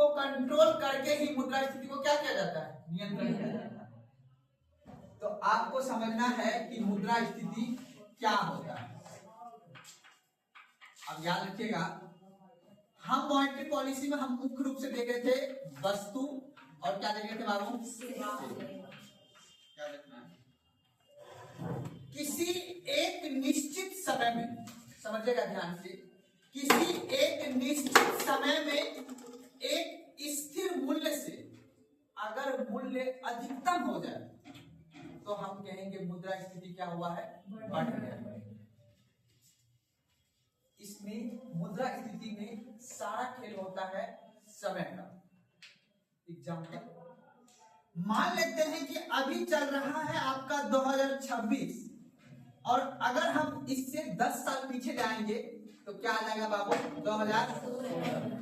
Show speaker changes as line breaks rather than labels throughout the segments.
को कंट्रोल करके ही मुद्रास्फीति को क्या किया जाता है, नियंत्रण किया जाता है। तो आपको समझना है कि मुद्रास्फीति क्या होता है। अब याद रखिएगा, हम मॉनेटरी पॉलिसी में हम मुख्य रूप से देखे थे वस्तु और क्या देखे थे बाबू, क्या देखना है, किसी एक निश्चित समय में, समझिएगा ध्यान से, किसी एक निश्चित समय में एक स्थिर मूल्य से अगर मूल्य अधिकतम हो जाए तो हम कहेंगे मुद्रास्फीति क्या हुआ है, बढ़ गया है। इसमें मुद्रास्फीति में सारा खेल होता है समय का। एग्जाम्पल मान लेते हैं कि अभी चल रहा है आपका 2026 और अगर हम इससे 10 साल पीछे जाएंगे तो क्या आ जाएगा बाबू, 2016।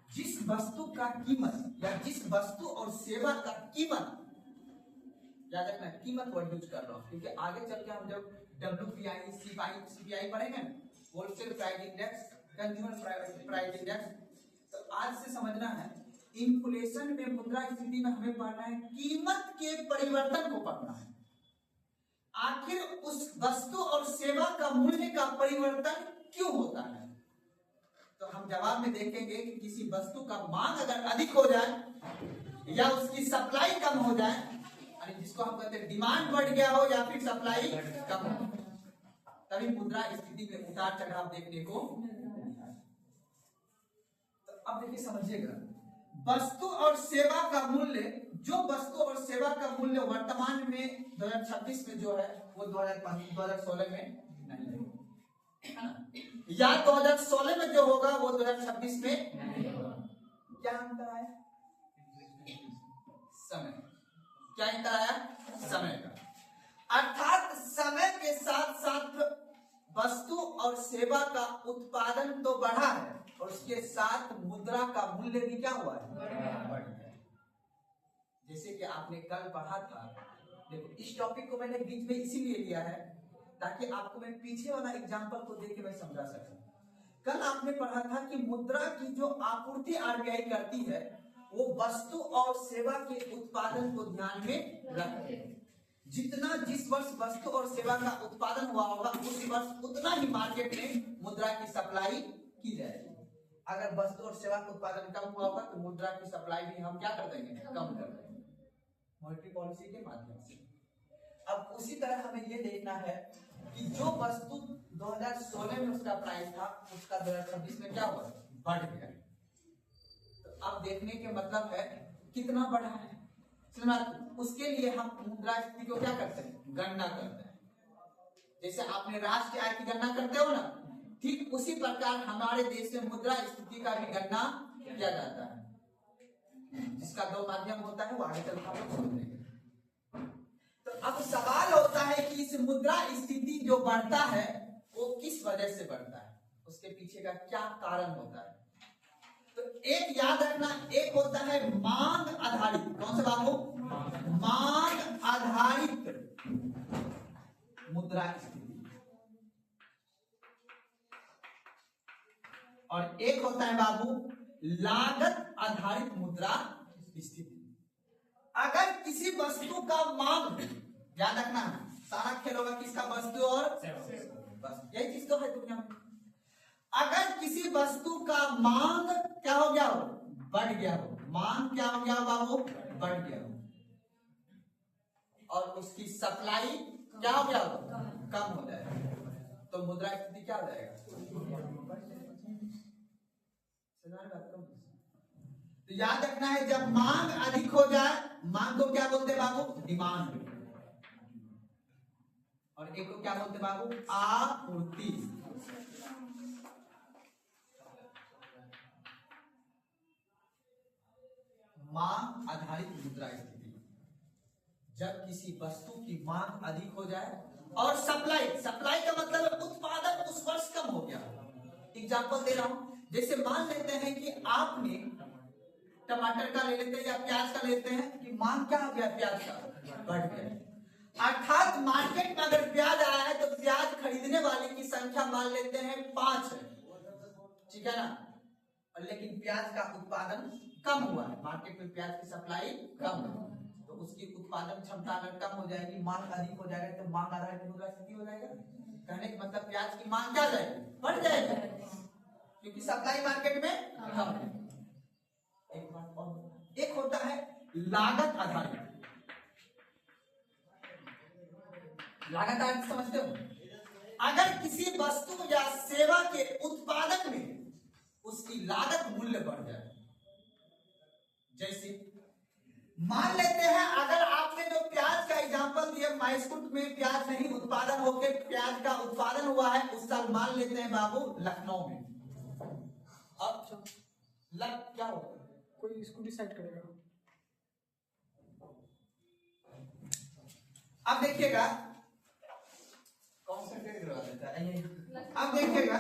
जिस वस्तु का कीमत या जिस वस्तु और सेवा का कीमत, याद रखना कीमत वर्ड यूज कर रहा हूं क्योंकि आगे चल के हम जब WPI CPI पढ़ेंगे, wholesale price index, consumer price index, तो आज से समझना है इन्फ्लेशन में मुद्रास्फीति में हमें पढ़ना है कीमत के परिवर्तन को पढ़ना है। आखिर उस वस्तु और सेवा का मूल्य का परिवर्तन क्यों होता है। तो हम जवाब में देखेंगे कि किसी वस्तु का मांग अगर अधिक हो जाए या उसकी सप्लाई कम हो जाए, यानी जिसको हम कहते हैं डिमांड बढ़ गया हो या फिर सप्लाई कम हो, तभी मुद्रास्फीति में उतार चढ़ाव देखने को। तो अब देखिए समझिएगा, वस्तु और सेवा का मूल्य, जो वस्तु और सेवा का मूल्य वर्तमान में 2026 में जो है वो 2016 में नहीं है, या 2016 में जो होगा वो 2026 में नहीं होगा। क्या अंतर है, समय। क्या अंतर आया, समय का। अर्थात समय के साथ साथ वस्तु और सेवा का उत्पादन तो बढ़ा है और उसके साथ मुद्रा का मूल्य भी क्या हुआ है, बढ़ गया। जैसे कि आपने कल पढ़ा था, देखो इस टॉपिक को मैंने बीच में इसीलिए लिया है ताकि आपको मैं पीछे वाला एग्जांपल को देख के मैं समझा सकूं। कल आपने पढ़ा था कि मुद्रा की जो आपूर्ति RBI करती है वो वस्तु और सेवा के उत्पादन को ध्यान में रखते हैं। जितना जिस वर्ष वस्तु और सेवा का उत्पादन हुआ होगा उस वर्ष उतना ही मार्केट में मुद्रा की सप्लाई की जाएगी। अगर वस्तु और सेवा का उत्पादन कम हुआ होगा तो मुद्रा की सप्लाई भी हम क्या कर देंगे, कम कर देंगे, मॉनेटरी पॉलिसी के माध्यम से। अब उसी तरह हमें ये देखना है कि जो वस्तु 2016 में उसका प्राइस था उसका 2026 में क्या हुआ, बढ़ गया। तो अब देखने के मतलब है कितना बढ़ा है, उसके लिए हम मुद्रास्फीति को क्या करते हैं, गणना करते हैं। जैसे आपने राष्ट्रीय आय की गणना करते हो ना, ठीक उसी प्रकार हमारे देश में मुद्रास्फीति का भी गणना किया जाता है, जिसका दो माध्यम होता है वो आगे चल हम लोग समझेंगे। तो अब सवाल होता है कि इस मुद्रास्फीति जो बढ़ता है वो किस वजह से बढ़ता है, उसके पीछे का क्या कारण होता है। तो एक याद रखना, एक होता है मांग आधारित, कौन सा बाबू, मांग आधारित मुद्रास्फीति, और एक होता है बाबू लागत आधारित मुद्रास्फीति। अगर किसी वस्तु का मांग, याद रखना सारा खेल होगा किसका, वस्तु और बस यही चीज तो है दुनिया में। अगर किसी वस्तु का मांग क्या हो गया हो, बढ़ गया हो, मांग क्या हो गया हो बाबू, बढ़ गया हो, और उसकी सप्लाई क्या हो गया हो, कम हो जाए, तो मुद्रास्फीति क्या हो जाएगा। तो याद रखना है जब मांग अधिक हो जाए, मांग को क्या बोलते हैं बाबू, डिमांड, और एक को क्या बोलते हैं बाबू, आपूर्ति। मांग आधारित मुद्रास्फीति, जब किसी वस्तु की मांग अधिक हो जाए और सप्लाई, सप्लाई का मतलब है उत्पादन उस वर्ष कम हो गया। एग्जांपल दे रहा हूं, जैसे मान लेते हैं कि आपने टमाटर का ले लेते हैं या प्याज का लेते हैं कि मांग क्या हो गया, प्याज का बढ़ गया। अर्थात मार्केट में अगर प्याज आया है तो प्याज खरीदने वाले की संख्या मान लेते हैं 5 है, ठीक है ना। और लेकिन प्याज का उत्पादन कम हुआ है, मार्केट में प्याज की सप्लाई कम है, तो उसकी उत्पादन क्षमता अगर कम हो जाएगी, मांग अधिक हो जाएगा, तो मांग आधारित मुद्रास्फीति हो जाएगा। कहने का मतलब प्याज की मांग क्या जाएगी, बढ़ जाएगी, क्योंकि सप्लाई मार्केट में कम है। एक बात और, एक होता है लागत आधारित। लागत आधारित समझते हो? अगर किसी वस्तु या सेवा के उत्पादन में उसकी लागत मूल्य बढ़ जाए, जैसे मान लेते हैं अगर आपने जो प्याज का एग्जांपल दिया, माइस्कुट में प्याज नहीं उत्पादन होकर प्याज का उत्पादन हुआ है उस साल, मान लेते हैं बाबू लखनऊ में। अब क्या होगा,
कोई इसको डिसाइड करेगा।
अब देखिएगा कॉन्सेंट्रेट करवा देता है। अब देखिएगा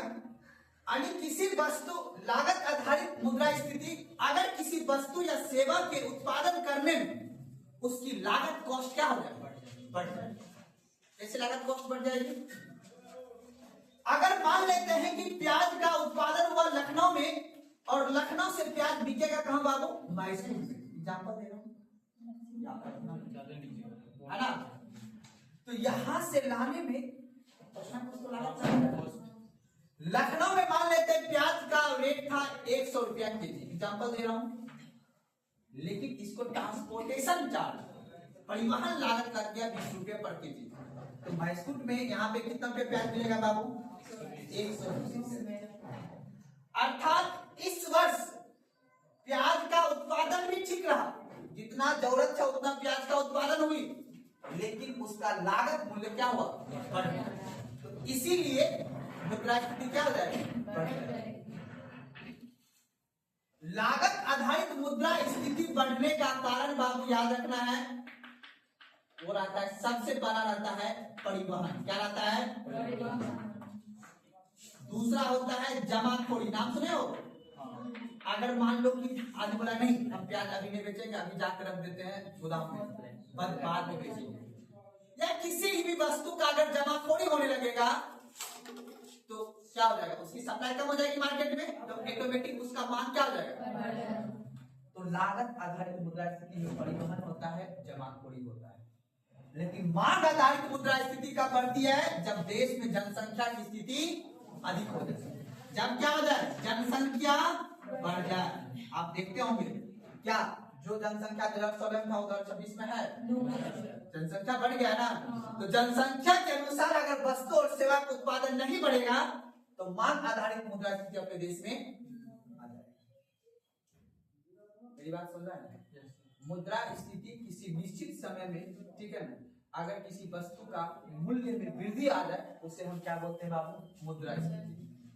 किसी वस्तु लागत आधारित मुद्रास्फीति, अगर किसी वस्तु या सेवा के उत्पादन करने में उसकी लागत कॉस्ट क्या हो जाएगी, बढ़ जाएगी। कैसे लागत कॉस्ट बढ़ जाएगी? अगर मान लेते हैं कि प्याज का उत्पादन हुआ लखनऊ में और लखनऊ से प्याज बिकेगा कहां बाबू, मैसूर में। एग्जांपल दे रहा हूं, है ना? तो यहां से लाने में लखनऊ में मान लेते हैं प्याज का रेट था 100 रुपया केजी, एग्जांपल दे रहा हूं, लेकिन इसको ट्रांसपोर्टेशन चार्ज, परिवहन लागत लग गया 20 रुपये पर केजी। तो मैसूर में यहाँ पे कितना रुपये प्याज मिलेगा बाबू, 100। अर्थात इस वर्ष प्याज का उत्पादन भी ठीक रहा, जितना जरूरत था उतना प्याज का उत्पादन हुई, लेकिन उसका लागत मूल्य क्या हुआ, बढ़ गया। तो इसीलिए मुद्रास्फीति क्या हो जाएगी, बढ़ जाएगी। लागत आधारित मुद्रास्फीति बढ़ने का कारण बाबू याद रखना है, वो रहता है सबसे बड़ा रहता है परिवहन। क्या रहता है, परिवहन। दूसरा होता है जमाखोरी, नाम सुने हो? अगर मान लो कि आज बोला नहीं हम प्याज अभी नहीं बेचेंगे, अभी जाकर रख देते हैं गोदाम में, बाद में बेचेंगे, या किसी भी वस्तु का अगर जमाखोरी होने लगेगा तो क्या हो जाएगा, उसकी सप्लाई कम हो जाएगी मार्केट में, तो ऑटोमेटिक उसका मांग क्या हो जाएगा। तो लागत आधारित मुद्रास्फीति में परिवहन होता है, जमाखोरी होता है। लेकिन मांग आधारित मुद्रास्फीति कब बढ़ती है, जब देश में जनसंख्या की स्थिति अधिक हो जाए, जब क्या हो जाए, जनसंख्या बढ़ जाए। आप देखते होंगे क्या, जो जनसंख्या 2016 था उधर 26 में है, जनसंख्या बढ़ गया ना। तो जनसंख्या के अनुसार अगर वस्तु और सेवा का उत्पादन नहीं बढ़ेगा तो मांग आधारित मुद्रास्फीति अपने देश में आ जाएगी। मेरी बात सुन रहा है? मुद्रास्फीति किसी निश्चित समय में, ठीक है ना, अगर किसी वस्तु का मूल्य में वृद्धि आ जाए उसे हम क्या बोलते हैं बाबू, मुद्रास्फीति।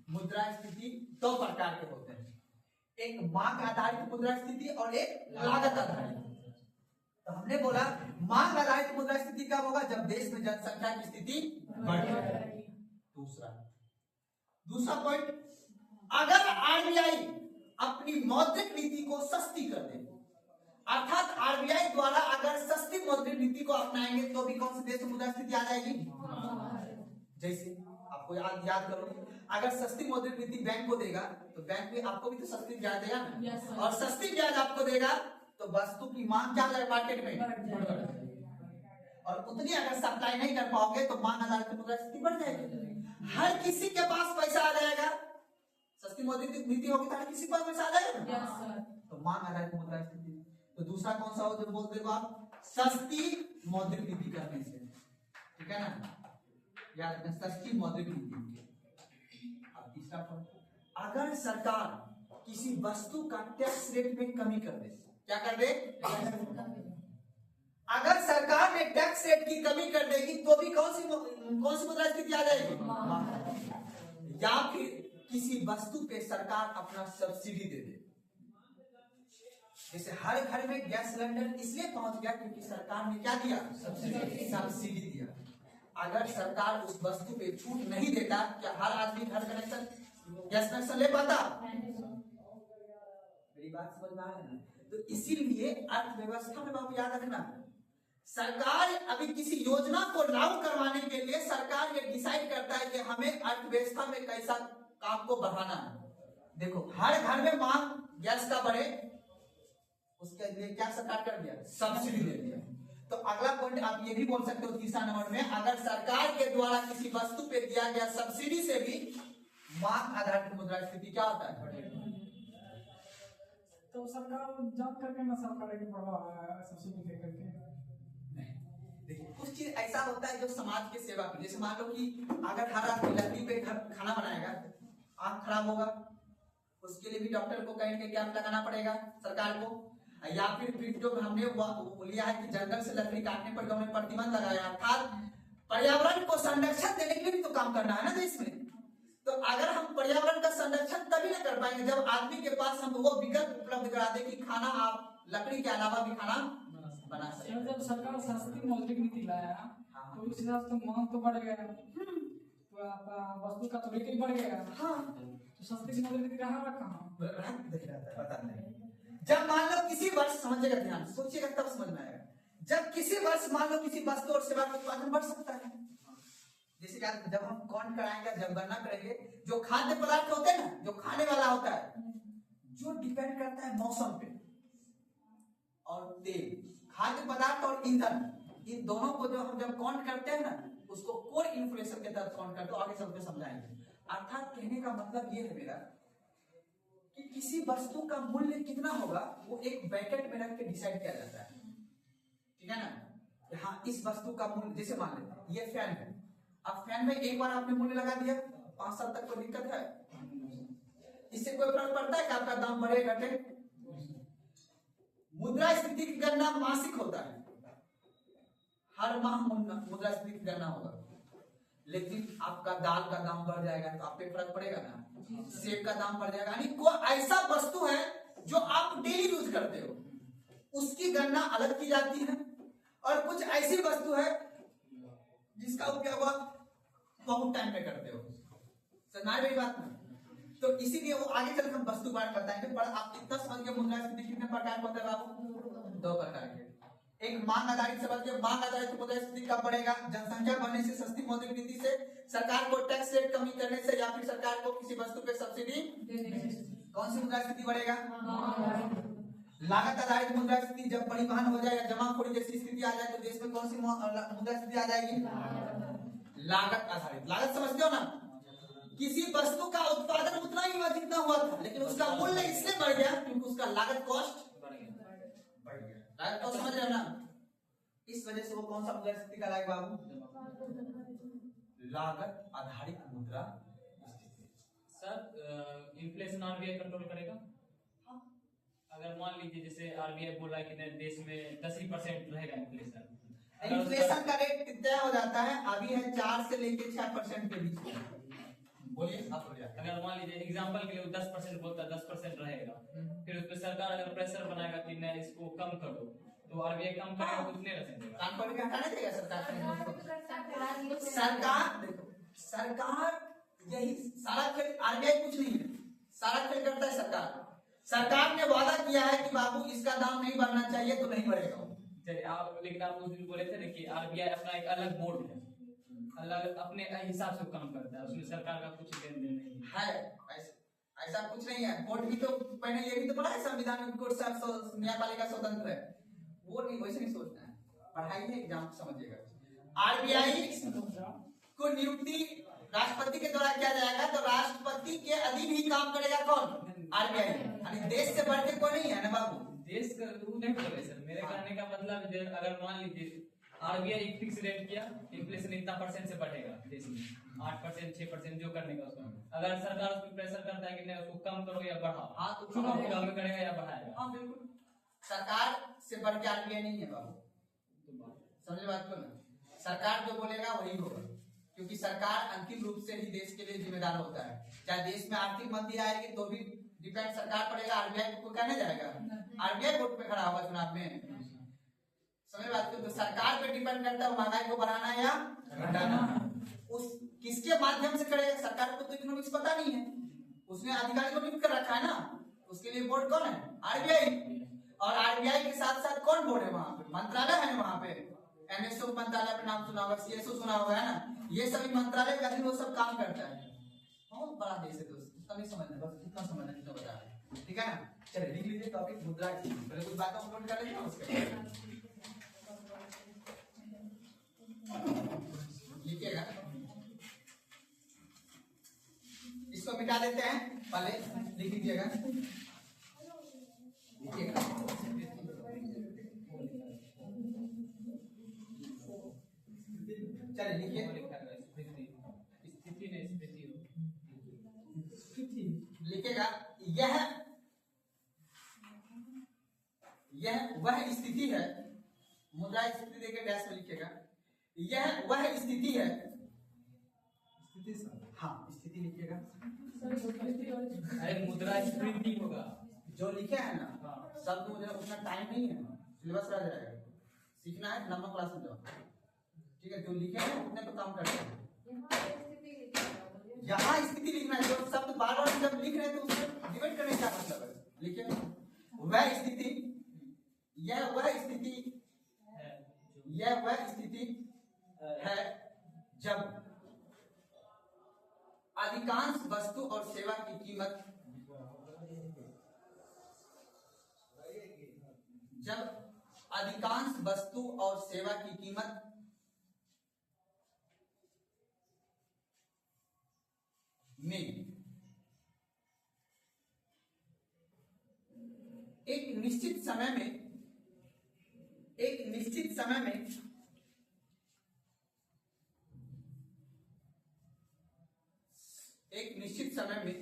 मुद्रास्फीति दो प्रकार के होते हैं, एक मांग आधारित मुद्रास्फीति और एक लागत आधारित। तो हमने बोला मांग आधारित मुद्रास्फीति कब होगा, जब देश में जनसंख्या की स्थिति बढ़ जाए। दूसरा पॉइंट, अगर आरबीआई अपनी मौद्रिक नीति को सस्ती कर दे, अर्थात आरबीआई द्वारा अगर सस्ती मौद्रिक नीति को अपनाएंगे तो भी कौन से देश में मुद्रास्फीति आ जाएगी। जैसे आपको याद करो, अगर सस्ती मौद्रिक नीति बैंक को देगा तो बैंक भी आपको भी तो सस्ती ब्याज देगा ना, और सस्ती ब्याज आपको देगा तो वस्तु की मांग क्या हो जाएगी मार्केट में, और उतनी अगर सप्लाई नहीं कर पाओगे तो मांग आधारित मुद्रास्फीति बढ़ जाएगी। हर किसी के पास पैसा आ जाएगा, सस्ती मौद्रिक नीति होगी तो हर किसी के पास पैसा आ जाएगा, तो मांग आधारित मुद्रास्फीति। तो दूसरा कौन सा हो जो बोलते हो आप, सस्ती मौद्रिक नीति करने से, ठीक है ना, याद रखना सस्ती मौद्रिक नीति। अब तीसरा पॉइंट, अगर सरकार किसी वस्तु का टैक्स रेट में कमी कर दे, क्या कर दे, अगर सरकार ने टैक्स रेट की कमी कर देगी तो भी कौन सी मुद्रास्फीति आ जाएगी, या फिर किसी वस्तु पे सरकार अपना सब्सिडी दे दे। जैसे हर घर में गैस सिलेंडर इसलिए पहुंच गया क्योंकि सरकार ने क्या दिया, सब्सिडी दिया। अगर सरकार उस वस्तु पे छूट नहीं देता क्या हर आदमी घर कनेक्शन गैस कनेक्शन ले पाता? मेरी बात समझ में आ रही है? तो इसीलिए अर्थव्यवस्था में बाबू याद रखना, सरकार अभी किसी योजना को लागू करवाने के लिए सरकार ये डिसाइड करता है कि हमें अर्थव्यवस्था में कैसा काम को बढ़ाना है, देखो हर घर में मांग गैस का बढ़े, उसके लिए क्या सरकार कर दिया, सब्सिडी दे दिया। तो अगला पॉइंट आप ये भी बोल सकते हो तीसरा नंबर में, अगर सरकार के द्वारा किसी वस्तु पे दिया गया सब्सिडी से भी मांग आधारित मुद्रास्फीति क्या होता है,
तो सरकार जान करके ना सरकार की बढ़ा सब्सिडी दे करके।
देखिए कुछ चीज ऐसा होता है जो समाज की सेवा की, जैसे मान लो कि अगर हर आदमी लकड़ी पे घर खाना बनाएगा, आंख खराब होगा, उसके लिए भी डॉक्टर को कहीं के कैंप लगाना पड़ेगा सरकार को, या फिर जो हमने लिया है कि जंगल से लकड़ी काटने पर हमने प्रतिबंध लगाया, अर्थात पर्यावरण को संरक्षण देने के लिए भी तो काम करना है ना देश में। तो अगर हम पर्यावरण का संरक्षण तभी ना कर पाएंगे जब आदमी के पास हम वो विकल्प उपलब्ध करा दे कि खाना आप लकड़ी के अलावा भी खाना बना सकते हैं।
जब सरकार सस्ती मौद्रिक नीति लाया तो उस हिसाब से मांग तो बढ़ गया, तो वस्तु का तो बिक्री बढ़ गया। तो सस्ती मौद्रिक नीति कहाँ रखा,
पता नहीं। जब मान लो किसी वर्ष, समझिएगा ध्यान सोचिएगा तब समझ में आएगा, जब किसी वर्ष मान लो किसी वस्तु और सेवा का उत्पादन बढ़ सकता है, जैसे जब हम काउंट कराएंगे, जब गणना करेंगे, जो खाद्य पदार्थ होते हैं ना, जो खाने वाला होता है, जो डिपेंड करता है मौसम पे और तेल, खाद्य पदार्थ और ईंधन, इन दोनों को जो हम जब काउंट करते हैं ना, उसको कोर इन्फ्लेशन के तहत काउंट करते हैं, आगे चलकर समझाएंगे। अर्थात कहने का मतलब ये है मेरा कि किसी वस्तु का मूल्य कितना होगा वो एक ब्रैकेट में रख के डिसाइड किया जाता है, ठीक है ना। हाँ, इस वस्तु का मूल्य, जैसे मान लेते ये फैन है, अब फैन में एक बार आपने मूल्य लगा दिया, 5 साल तक कोई दिक्कत है, इससे कोई फर्क पड़ता है कि आपका दाम बढ़े घटे। मुद्रास्फीति की गणना मासिक होता है, हर माह मुद्रास्फीति की गणना होगा, लेकिन आपका दाल का दाम बढ़ जाएगा तो आप पे फर्क पड़ेगा ना, सेब का दाम बढ़ जाएगा, यानी कोई ऐसा वस्तु है जो आप डेली यूज करते हो उसकी गणना अलग की जाती है, और कुछ ऐसी वस्तु है जिसका उपयोग आप बहुत टाइम में करते हो, समझ मेरी बात में। तो इसीलिए वो आगे चलकर हम वस्तुवार बताएंगे, पर आप इतना समझ गए मुद्रास्फीति कितने प्रकार का होता है बाबू, 2 प्रकार के। एक मांग आधारित समझ के, मांग आधारित मुद्रास्फीति कब बढ़ेगा, जनसंख्या बढ़ने से, सस्ती मौद्रिक नीति से, सरकार को टैक्स रेट कमी करने से, या फिर सरकार को किसी वस्तु पे सब्सिडी देने से। कौन सी मुद्रास्फीति बढ़ेगा, लागत आधारित मुद्रास्फीति, जब परिवहन हो जाए या जमाखोरी जैसी स्थिति आ जाए तो देश में कौन सी मुद्रास्फीति आ जाएगी, लागत आधारित। लागत समझते हो ना, किसी वस्तु का उत्पादन उतना ही हुआ जितना हुआ था, लेकिन उसका मूल्य इसलिए बढ़ गया क्योंकि उसका लागत कॉस्ट बढ़ गया। लागत कॉस्ट समझ रहे हो ना, इस वजह से वो कौन सा मुद्रास्फीति का लायक बाबू, लागत आधारित मुद्रा।
सर इन्फ्लेशन आरबीआई कंट्रोल करेगा? अगर मान लीजिए जैसे आरबीआई बोला कि देश में 10% रहेगा इन्फ्लेशन,
इन्फ्लेशन का रेट कितना हो जाता है, अभी है 4 से लेके 6% के बीच में, बोलिए आप बोलिए।
अगर मान लीजिए एग्जांपल के लिए 10% बोलता है, 10% रहेगा, फिर उसपे सरकार अगर प्रेशर बनाएगा कि नहीं इसको कम कर दो, तो आरबीआई कम करेगा, कुछ नहीं रखेगा,
काम पर हटाने देगा सरकार। देखो सरकार यही सारा खेल, आरबीआई कुछ नहीं है, सारा खेल करता है सरकार। सरकार ने वादा किया है कि बाबू इसका दाम नहीं बढ़ना चाहिए तो नहीं बढ़ेगा।
चलिए आप, लेकिन आप उस दिन बोले थे ना कि आरबीआई अपना एक अलग बोर्ड है, अलग अपने हिसाब से काम करता है, उसमें सरकार का कुछ लेन देन नहीं
है, ऐसा कुछ नहीं है। कोर्ट भी तो पहले ये भी तो पढ़ा है संविधान में, कोर्ट न्यायपालिका स्वतंत्र है, वो नहीं, वैसे नहीं सोचना है, पढ़ाई में एग्जाम समझिएगा। आरबीआई को नियुक्ति राष्ट्रपति के द्वारा किया जाएगा, तो राष्ट्रपति के अधीन ही काम करेगा कौन, आरबीआई। यानी देश से बढ़ के कोई नहीं है ना बाबू,
देश का रूल नहीं बोले सर। मेरे कहने का मतलब अगर मान लीजिए आरबीआई एक फिक्स रेट किया, इन्फ्लेशन इतना % से बढ़ेगा देश में, 8% 6% जो करने का उसका, अगर सरकार उस पर प्रेशर करता है कि नहीं उसको कम करो या बढ़ाओ,
हाँ तो
कम करेगा या बढ़ाएगा।
हाँ बिल्कुल, सरकार से बढ़ के आरबीआई नहीं है बाबू, समझे बात को ना। सरकार जो बोलेगा वही होगा, क्योंकि सरकार अंतिम रूप से ही देश के लिए जिम्मेदार होता है। चाहे देश में आर्थिक मंदी आएगी तो भी डिपेंड सरकार पड़ेगा, आरबीआई को कहने जाएगा, आरबीआई वोट पे खड़ा होगा चुनाव में, समझ बात को। तो सरकार पे डिपेंड करता है महंगाई को बढ़ाना या घटाना, उस किसके माध्यम से करेगा, सरकार को तो इकोनॉमिक्स पता नहीं है, उसने अधिकारी को नियुक्त कर रखा है ना, उसके लिए बोर्ड कौन है, आरबीआई। और आरबीआई के साथ साथ कौन बोर्ड है, वहां पे मंत्रालय है, वहां पे एनएसओ मंत्रालय पे नाम सुना होगा, सीएसओ सुना होगा, है ना, ये सभी मंत्रालय का वो सब काम करता है। बहुत बड़ा देश है दोस्तों। उसका नहीं समझना, बस कितना समझना जितना बता रहे हैं, ठीक है ना। चलिए लिख लीजिए टॉपिक मुद्रा स्थिति, पहले कुछ बातें नोट कर लीजिए उसके लिखिएगा, इसको मिटा देते हैं, पहले लिख लीजिएगा, लिखिएगा चलिए लिखिए,
स्थिति नहीं स्थिति हो,
लिखेगा यह वह स्थिति है, मुद्रा स्थिति देके डैश में लिखेगा, यह वह स्थिति है, हाँ स्थिति लिखिएगा,
अरे मुद्रा स्फीति होगा
जो लिखे है ना
हाँ।
सब मुझे उतना टाइम नहीं है, सिलेबस रह जाएगा, सीखना है नंबर क्लास में जाओ, ठीक है, जो लिखे हैं उतने तो काम करते हैं, यहाँ स्थिति लिखना है, जो शब्द बार बार जब लिख रहे हैं तो उसमें डिबेट करने का मतलब है, लिखिए वह स्थिति, यह वह स्थिति, यह वह स्थिति है जब अधिकांश वस्तु और सेवा की कीमत, जब अधिकांश वस्तु और सेवा की कीमत में एक निश्चित समय में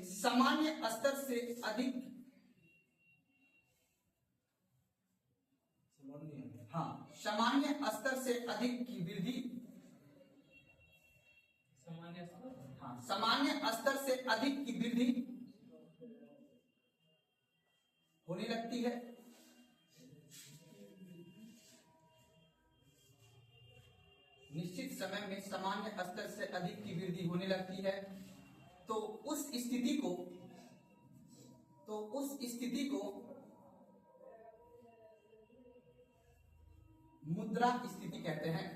सामान्य स्तर से अधिक, हाँ सामान्य स्तर से अधिक की वृद्धि, सामान्य स्तर से अधिक की वृद्धि होने लगती है, निश्चित समय में सामान्य स्तर से अधिक की वृद्धि होने लगती है, तो उस स्थिति को मुद्रा स्थिति कहते हैं।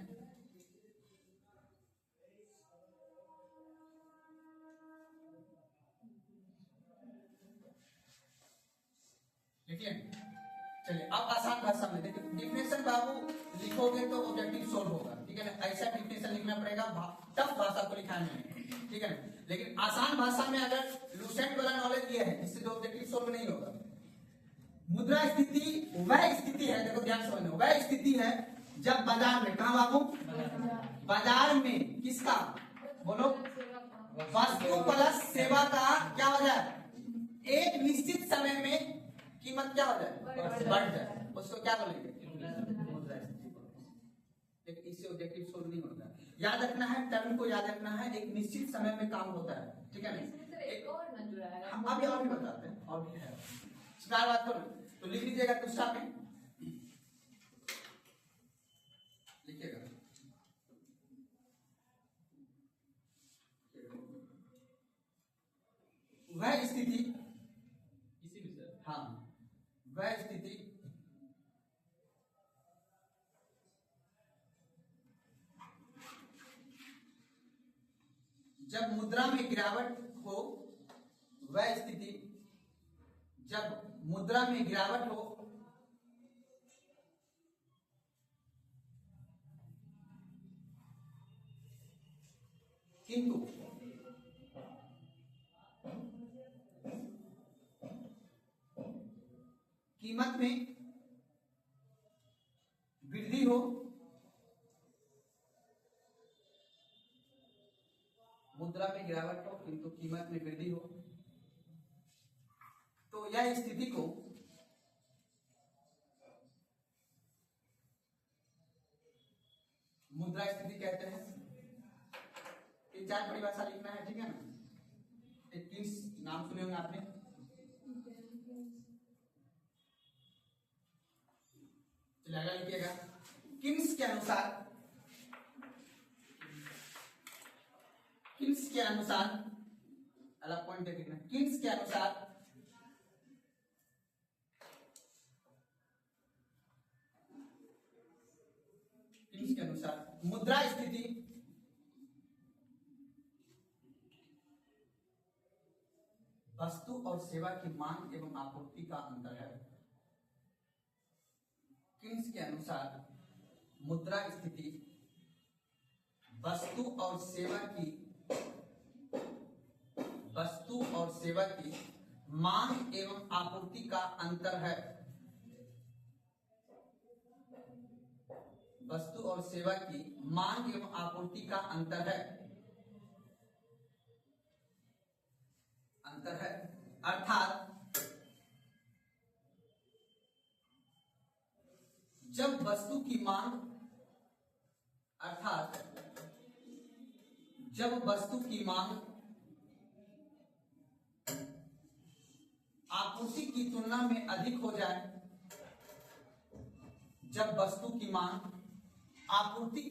देखिए चलिए अब आसान भाषा में देखिए, डिफिनेशन बाबू लिखोगे तो ऑब्जेक्टिव सोल्व होगा, ठीक है ना, ऐसा डिफिनेशन लिखना पड़ेगा, टफ भाषा को लिखाने में, ठीक है ना, लेकिन आसान भाषा में अगर लूसेंट वाला नॉलेज ये है जिससे जो ऑब्जेक्टिव सोल्व नहीं होगा। मुद्रा स्थिति वह स्थिति है, देखो ध्यान से समझना, वह स्थिति है जब बाजार में, कहा बाबू, बाजार में किसका बोलो, वस्तु प्लस सेवा का क्या हो जाए, एक निश्चित समय में कीमत क्या हो जाए, बढ़ जाए, उसको क्या बोलेंगे, मुद्रा स्थिति। लेकिन इससे ऑब्जेक्टिव सोल्व नहीं होता, याद रखना है, टर्म को याद रखना है, एक निश्चित समय में काम होता है, ठीक है ना। एक और हम अभी और भी बताते हैं, और भी है स्टार बात करो, तो लिख लीजिएगा दूसरा पे, लिखिएगा वह स्थिति,
इसी में सर,
हाँ वह स्थिति जब मुद्रा में गिरावट हो, वह स्थिति जब मुद्रा में गिरावट हो, किंतु कीमत में वृद्धि हो, मुद्रा में गिरावट हो किंतु कीमत में वृद्धि हो, तो यह स्थिति को मुद्रा स्थिति कहते हैं। तीन चार परिभाषा लिखना है, ठीक है ना। 21 नाम सुने होंगे आपने, चलिए लिखिएगा। किन्स के अनुसार, किन्स के अनुसार, अलग पॉइंट दे देना, किन्स के अनुसार के अनुसार मुद्रा स्थिति और सेवा की मांग एवं आपूर्ति का अंतर है। किन्स के अनुसार मुद्रा स्थिति वस्तु और सेवा की मांग एवं आपूर्ति का अंतर है। वस्तु और सेवा की मांग एवं आपूर्ति का अंतर है। अर्थात जब वस्तु की मांग आपूर्ति की तुलना में अधिक हो जाए, जब वस्तु की मांग आपूर्ति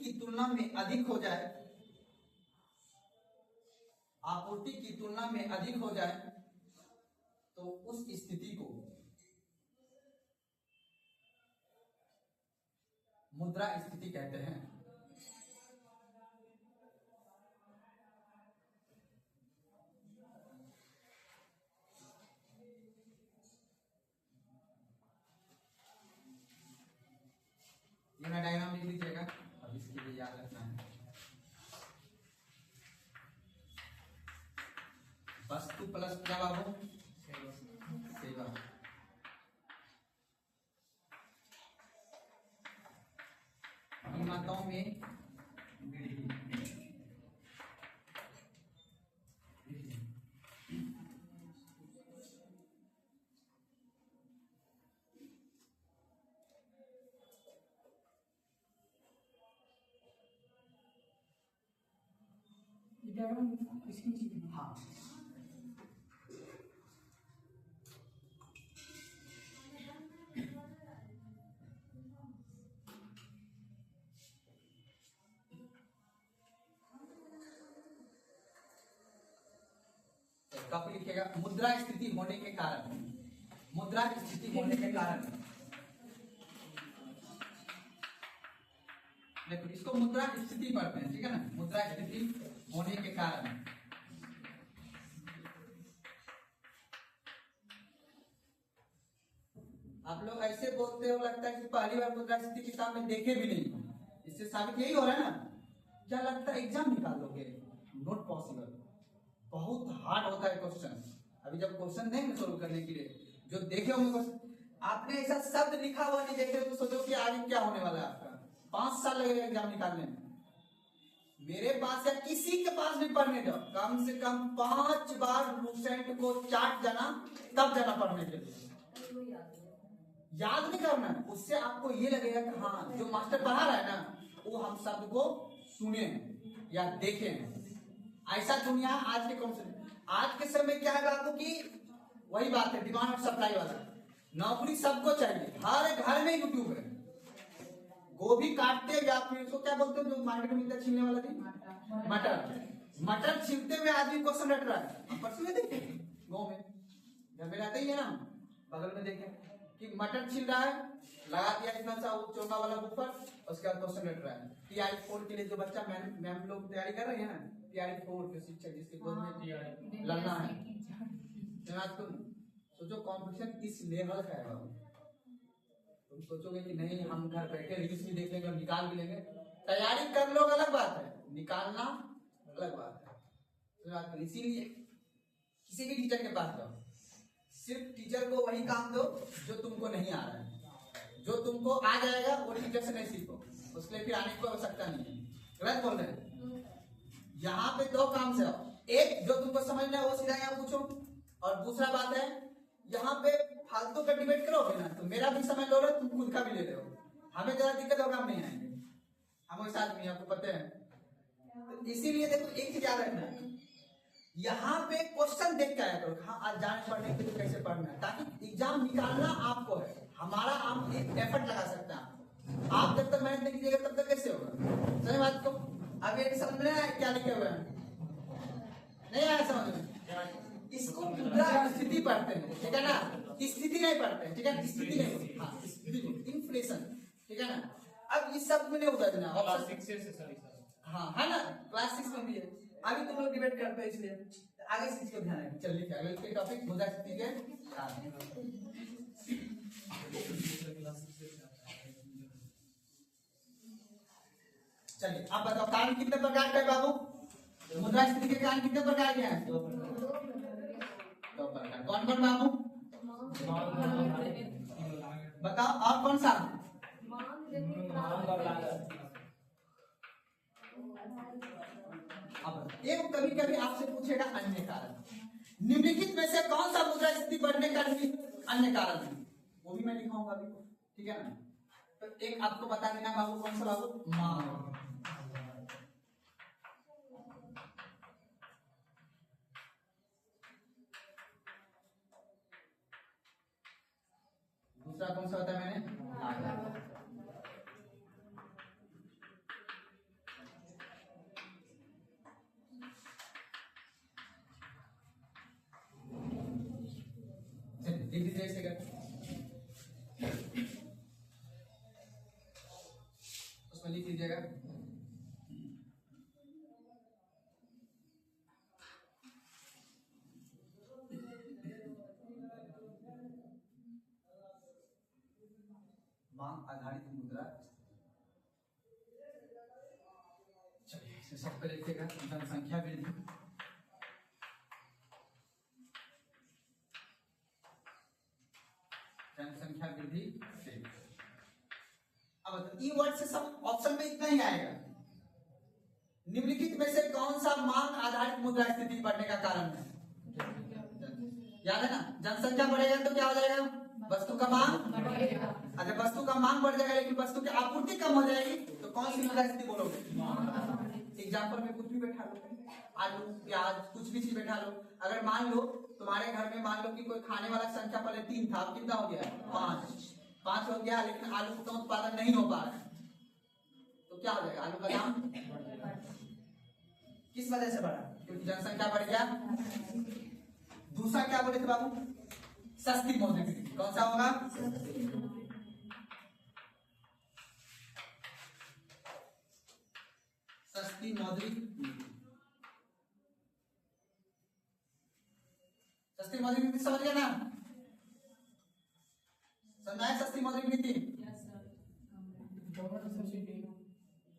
की तुलना में अधिक हो जाए तो उस स्थिति को मुद्रा स्थिति कहते हैं। ये मैं डायग्राम लिख लीजिएगा, अब इसके लिए याद रखना है। वस्तु प्लस क्या बाबू? सेवा। कीमतों में
इसकी चीज।
हाँ, कब लिखिएगा? मुद्रा स्थिति होने के कारण, देखो इसको मुद्रा स्थिति पढ़ते हैं, ठीक है ना? मुद्रा स्थिति होने के कारण आप लोग ऐसे बोलते हो, लगता है कि पहली बार मुद्रा स्थिति किताब में देखे भी नहीं। इससे साबित यही हो रहा है ना, क्या लगता है एग्जाम निकाल लोगे? नॉट पॉसिबल, बहुत हार्ड होता है क्वेश्चन। अभी जब क्वेश्चन देंगे सोल्व करने के लिए, जो देखे होंगे क्वेश्चन, आपने ऐसा शब्द लिखा हुआ नहीं देखे तो सोचो कि आगे क्या होने वाला है आपका। 5 साल लगेगा एग्जाम निकालने में। मेरे पास या किसी के पास भी पढ़ने जाओ, कम से कम 5 बार लूसेंट को चाट जाना, तब जाना पढ़ने के लिए। याद नहीं करना है, उससे आपको ये लगेगा कि हाँ जो मास्टर पढ़ा रहा है ना, वो हम शब्द को सुने हैं या देखे हैं। ऐसा दुनिया आज के आज के समय क्या है बाबू की वही बात है, डिमांड और सप्लाई वाला। नौकरी सबको चाहिए, हर घर में यूट्यूब है। गोभी काटते या फिर उसको क्या बोलते हैं जो मार्केट में मिलता है छीलने वाला थी, मटर छीलते हुए आदमी क्वेश्चन रट रहा है। परसों में देखे गाँव में, घर में रहते ही है ना, बगल में देखे कि मटर छील रहा है, लगा दिया इतना सा चोंगा वाला ऊपर, उसके बाद क्वेश्चन रट रहा है। टीआई 4 के लिए जो बच्चा मैम लोग तैयारी कर रहे हैं ना, टीआई 4 के शिक्षक जिसके गोद में लड़ना है, तुम सोचो कॉम्पिटिशन इस लेवल का है बाबू। तुम सोचोगे कि नहीं हम घर बैठे रील्स भी देख लेंगे और निकाल भी लेंगे। तैयारी कर लो अलग बात है, निकालना अलग बात है। इसीलिए किसी भी टीचर के पास जाओ, सिर्फ टीचर को वही काम दो जो तुमको नहीं आ रहा है। जो तुमको आ जाएगा वो टीचर से नहीं सीखो, उसके लिए फिर आने की आवश्यकता नहीं है। गलत बोल रहे हैं। यहाँ पे 2 काम से आओ, एक जो तुमको समझना है वो सीधा यहाँ पूछो, और दूसरा बात है यहाँ पे फालतू का डिबेट करोगे ना तो मेरा भी समय लो रहे, तुम खुद का भी ले रहे हो, हमें ज्यादा दिक्कत होगा, हम नहीं आएंगे। हम वैसे आदमी आपको पता है, तो इसीलिए देखो एक चीज याद रखना, यहाँ पे क्वेश्चन देख के आया करो। हाँ आज जाने पढ़ने के लिए कैसे पढ़ना है, ताकि एग्जाम निकालना आपको है, हमारा हम एक एफर्ट लगा सकते हैं। आप जब तक मेहनत नहीं कीजिएगा तब तक कैसे होगा? सही बात को अब ये समझ में आया क्या लिखे हुए हैं? नहीं आया समझ में? इसको मुद्रा स्थिति पढ़ते हैं, ठीक है ना? स्थिति नहीं पढ़ते हैं, ठीक है? स्थिति नहीं, हाँ स्थिति, इन्फ्लेशन, ठीक है ना? अब इस सब में नहीं उतरना, हाँ है ना, क्लास 6 में भी है। अभी तुम लोग डिबेट करते हैं इसलिए आगे से इसको ध्यान रखें। चलिए अगले के टॉपिक मुद्रास्फीति के कारण। चलिए अब बताओ कारण कितने प्रकार के हैं बाबू? मुद्रास्फीति के कारण कितने प्रकार के हैं? 2 प्रकार। कौन कौन बाबू बताओ? और कौन सा? अब एक कभी कभी आपसे पूछेगा अन्य कारण। निम्नलिखित में से कौन सा मुद्रास्फीति बढ़ने का अन्य कारण है? वो भी मैं लिखाऊंगा अभी, ठीक है ना? तो एक आपको बता देना बाबू, कौन सा बाबू? मांग। दूसरा कौन सा बताया मैंने? लागत। उसमें लिख लीजिएगा मांग आधारित मुद्रा। चलिए इसे सब पे लिखिएगा। जनसंख्या वृद्धि, जनसंख्या वृद्धि से। अब ई वर्ड से सब ऑप्शन में इतना ही आएगा। निम्नलिखित में से कौन सा मांग आधारित मुद्रास्फीति बढ़ने का कारण है? याद है ना? जनसंख्या बढ़ेगा तो क्या हो जाएगा? वस्तु का मांग बढ़ेगा। अच्छा वस्तु का मांग बढ़ जाएगा लेकिन वस्तु की आपूर्ति कम हो जाएगी तो कौन सी मुद्रास्फीति बोलोगे? एग्जाम्पल में कुछ भी बैठा लो, आलू प्याज कुछ भी चीज बैठा लो। अगर मान लो तुम्हारे घर में मान लो कि कोई खाने वाला संख्या पहले 3 था, अब कितना हो गया? 5 हो गया, लेकिन आलू का उत्पादन नहीं हो पा रहा है तो क्या हो जाएगा? आलू का दाम किस वजह से बढ़ा? क्योंकि जनसंख्या बढ़ गया। दूसरा क्या बोले थे बाबू? सस्ती मौद्रिक नीति। कौन सा होगा? सस्ती मौद्रिक नीति। सस्ती मौद्रिक नीति समझ गया ना? समझाए सस्ती मौद्रिक नीति?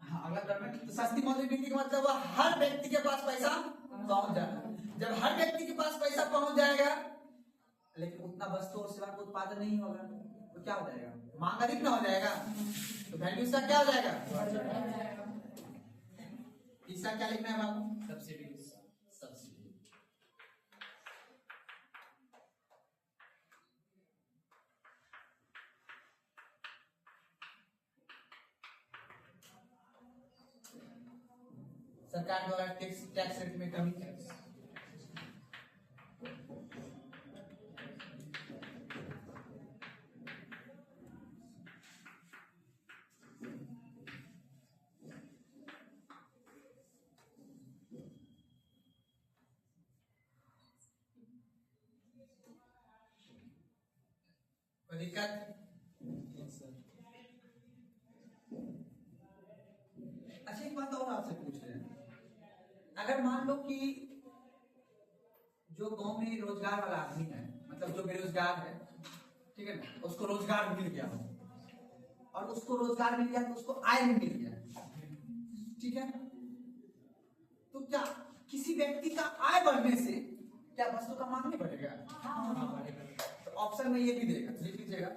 हाँ अगला गवर्नमेंट। तो सस्ती मौद्रिक नीति का मतलब वो हर व्यक्ति के पास पैसा पहुंच जाएगा। जब हर व्यक्ति के पास पैसा पहुंच जाएगा लेकिन उतना वस्तु और सेवा का उत्पादन नहीं होगा तो क्या हो जाएगा? मांग अधिक ना हो जाएगा तो वैल्यू का क्या हो जाएगा? तीसरा क्या लिखना है बाबू? सब्सिडी। सब्सिडी। सरकार द्वारा टैक्स रेट में कमी। दिक्कत? अच्छा एक बात और आपसे पूछ रहे हैं, अगर मान लो कि जो गांव में रोजगार वाला आदमी है, मतलब जो बेरोजगार है, ठीक है ना, उसको रोजगार मिल गया हो और उसको रोजगार मिल गया तो उसको आय भी मिल गया, ठीक है, तो क्या किसी व्यक्ति का आय बढ़ने से क्या वस्तु का मांग नहीं बढ़ेगा? तो ऑप्शन में ये भी देगा, लिख लीजिएगा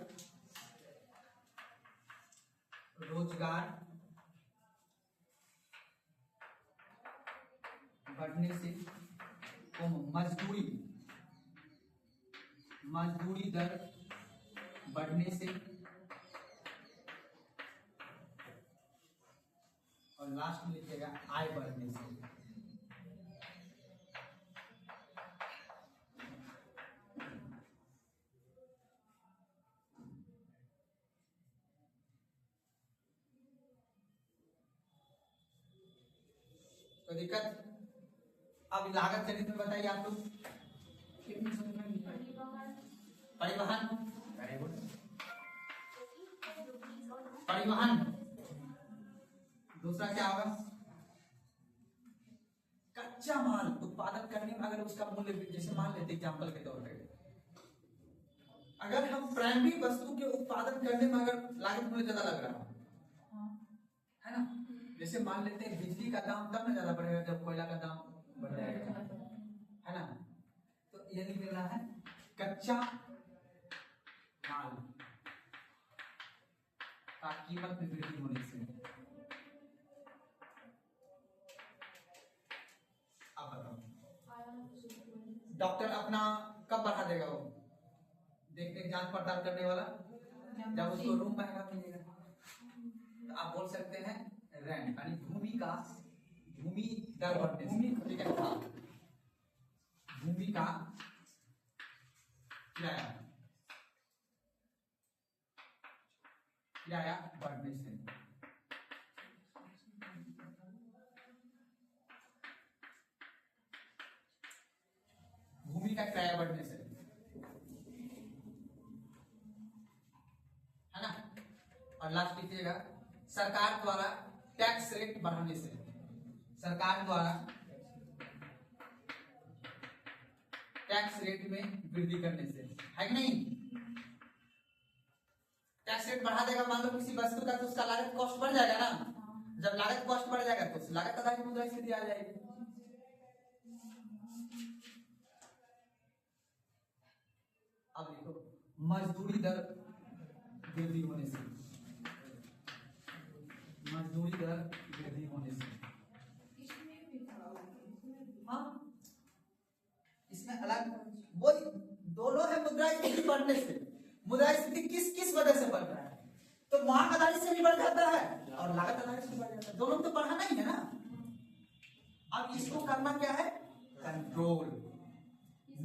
रोजगार बढ़ने से मजदूरी दर बढ़ने से और लास्ट में लिखिएगा आय बढ़ने से। तो दिक्कत? अब लागत चलित में बताइए आप लोग। परिवहन, परिवहन। दूसरा क्या होगा? कच्चा माल उत्पादन करने में अगर उसका मूल्य, जैसे मान लेते एग्जाम्पल के तौर पे, अगर हम प्राइमरी वस्तु के उत्पादन करने में अगर लागत मूल्य ज्यादा लग रहा है ना, जैसे मान लेते हैं बिजली का दाम तब ना ज्यादा बढ़ेगा जब कोयला का दाम बढ़ जाएगा, है ना। तो ये लिख रहा है कच्चा माल का कीमत में वृद्धि होने से। अब बताओ डॉक्टर अपना कब बढ़ा देगा? वो देखते जांच पड़ताल करने वाला जब उसको रूम महंगा मिलेगा। तो आप बोल सकते हैं रेंट यानी भूमि दर बढ़ने से, ठीक है, भूमि का किराया बढ़ने से। भूमि का किराया बढ़ने से, है ना। और लास्ट लिखिएगा सरकार द्वारा टैक्स रेट बढ़ाने से। सरकार द्वारा टैक्स रेट में वृद्धि करने से, है कि नहीं। टैक्स रेट बढ़ा देगा मान लो किसी वस्तु का, तो उसका लागत कॉस्ट बढ़ जाएगा ना। जब लागत कॉस्ट बढ़ जाएगा तो उस लागत आधारित मुद्रास्फीति आ जाएगी। अब देखो मजदूरी दर वृद्धि होने से, मजदूरी दर वृद्धि होने से, हाँ इसमें अलग वो दोनों है। मुद्रास्फीति बढ़ने से, मुद्रास्फीति किस किस वजह से बढ़ रहा है? तो मांग आधारित से भी बढ़ जाता है और लागत आधारित से बढ़ जाता है, दोनों तो बढ़ाना ही है ना। अब इसको करना क्या है? कंट्रोल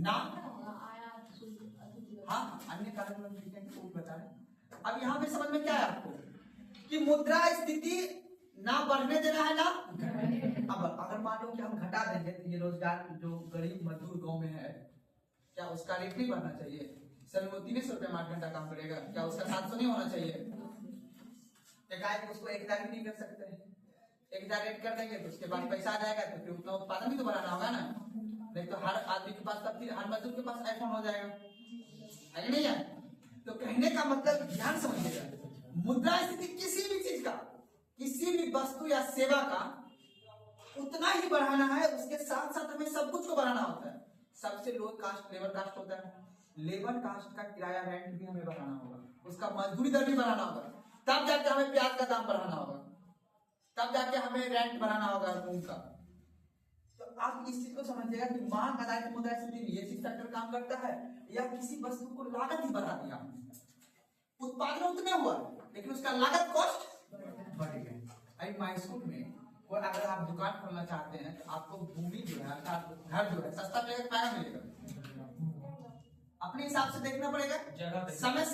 ना। हाँ अन्य कारण बता रहे। अब यहाँ पे समझ में क्या है आपको कि मुद्रास्फीति ना बढ़ने देना है ना। अब अगर मान लो कि हम घटा देंगे तो ये रोजगार जो गरीब मजदूर गांव में है, क्या उसका रेट नहीं बढ़ना चाहिए? सर वो 300 रुपए 8 घंटा काम करेगा, क्या उसका 700 नहीं होना चाहिए? उसको 1000 भी नहीं कर सकते हैं। 1000 रेट कर देंगे तो उसके बाद पैसा आ जाएगा तो फिर उतना उत्पादन भी तो बढ़ाना होगा ना। नहीं तो हर आदमी के पास, तब फिर हर मजदूर के पास आईफोन हो जाएगा, है नहीं है। तो कहने का मतलब ध्यान समझिएगा, मुद्रास्फीति किसी भी चीज का, किसी भी वस्तु या सेवा का उतना ही बढ़ाना है, उसके साथ साथ हमें सब कुछ को बढ़ाना होता है। सबसे लो कास्ट लेबर कास्ट होता है, लेबर कास्ट का किराया रेंट भी हमें बढ़ाना होगा, उसका मजदूरी दर भी बढ़ाना होगा, तब जाके हमें प्याज का दाम बढ़ाना होगा, तब जाके हमें रेंट बढ़ाना होगा रूम का। तो आप इस चीज को समझिएगा कि मांग आधारित मुद्रास्फीति में ये चीज फैक्टर काम करता है, या किसी वस्तु को लागत ही बढ़ा दिया, उत्पादन उतने हुआ लेकिन उसका लागत कॉस्ट बढ़ गया। अभी माइस्कूल में और अगर आप दुकान खोलना चाहते हैं तो आपको भूमि जो है अर्थात घर जो है सस्ता मिलेगा, महंगा मिलेगा, अपने हिसाब से देखना पड़ेगा। समय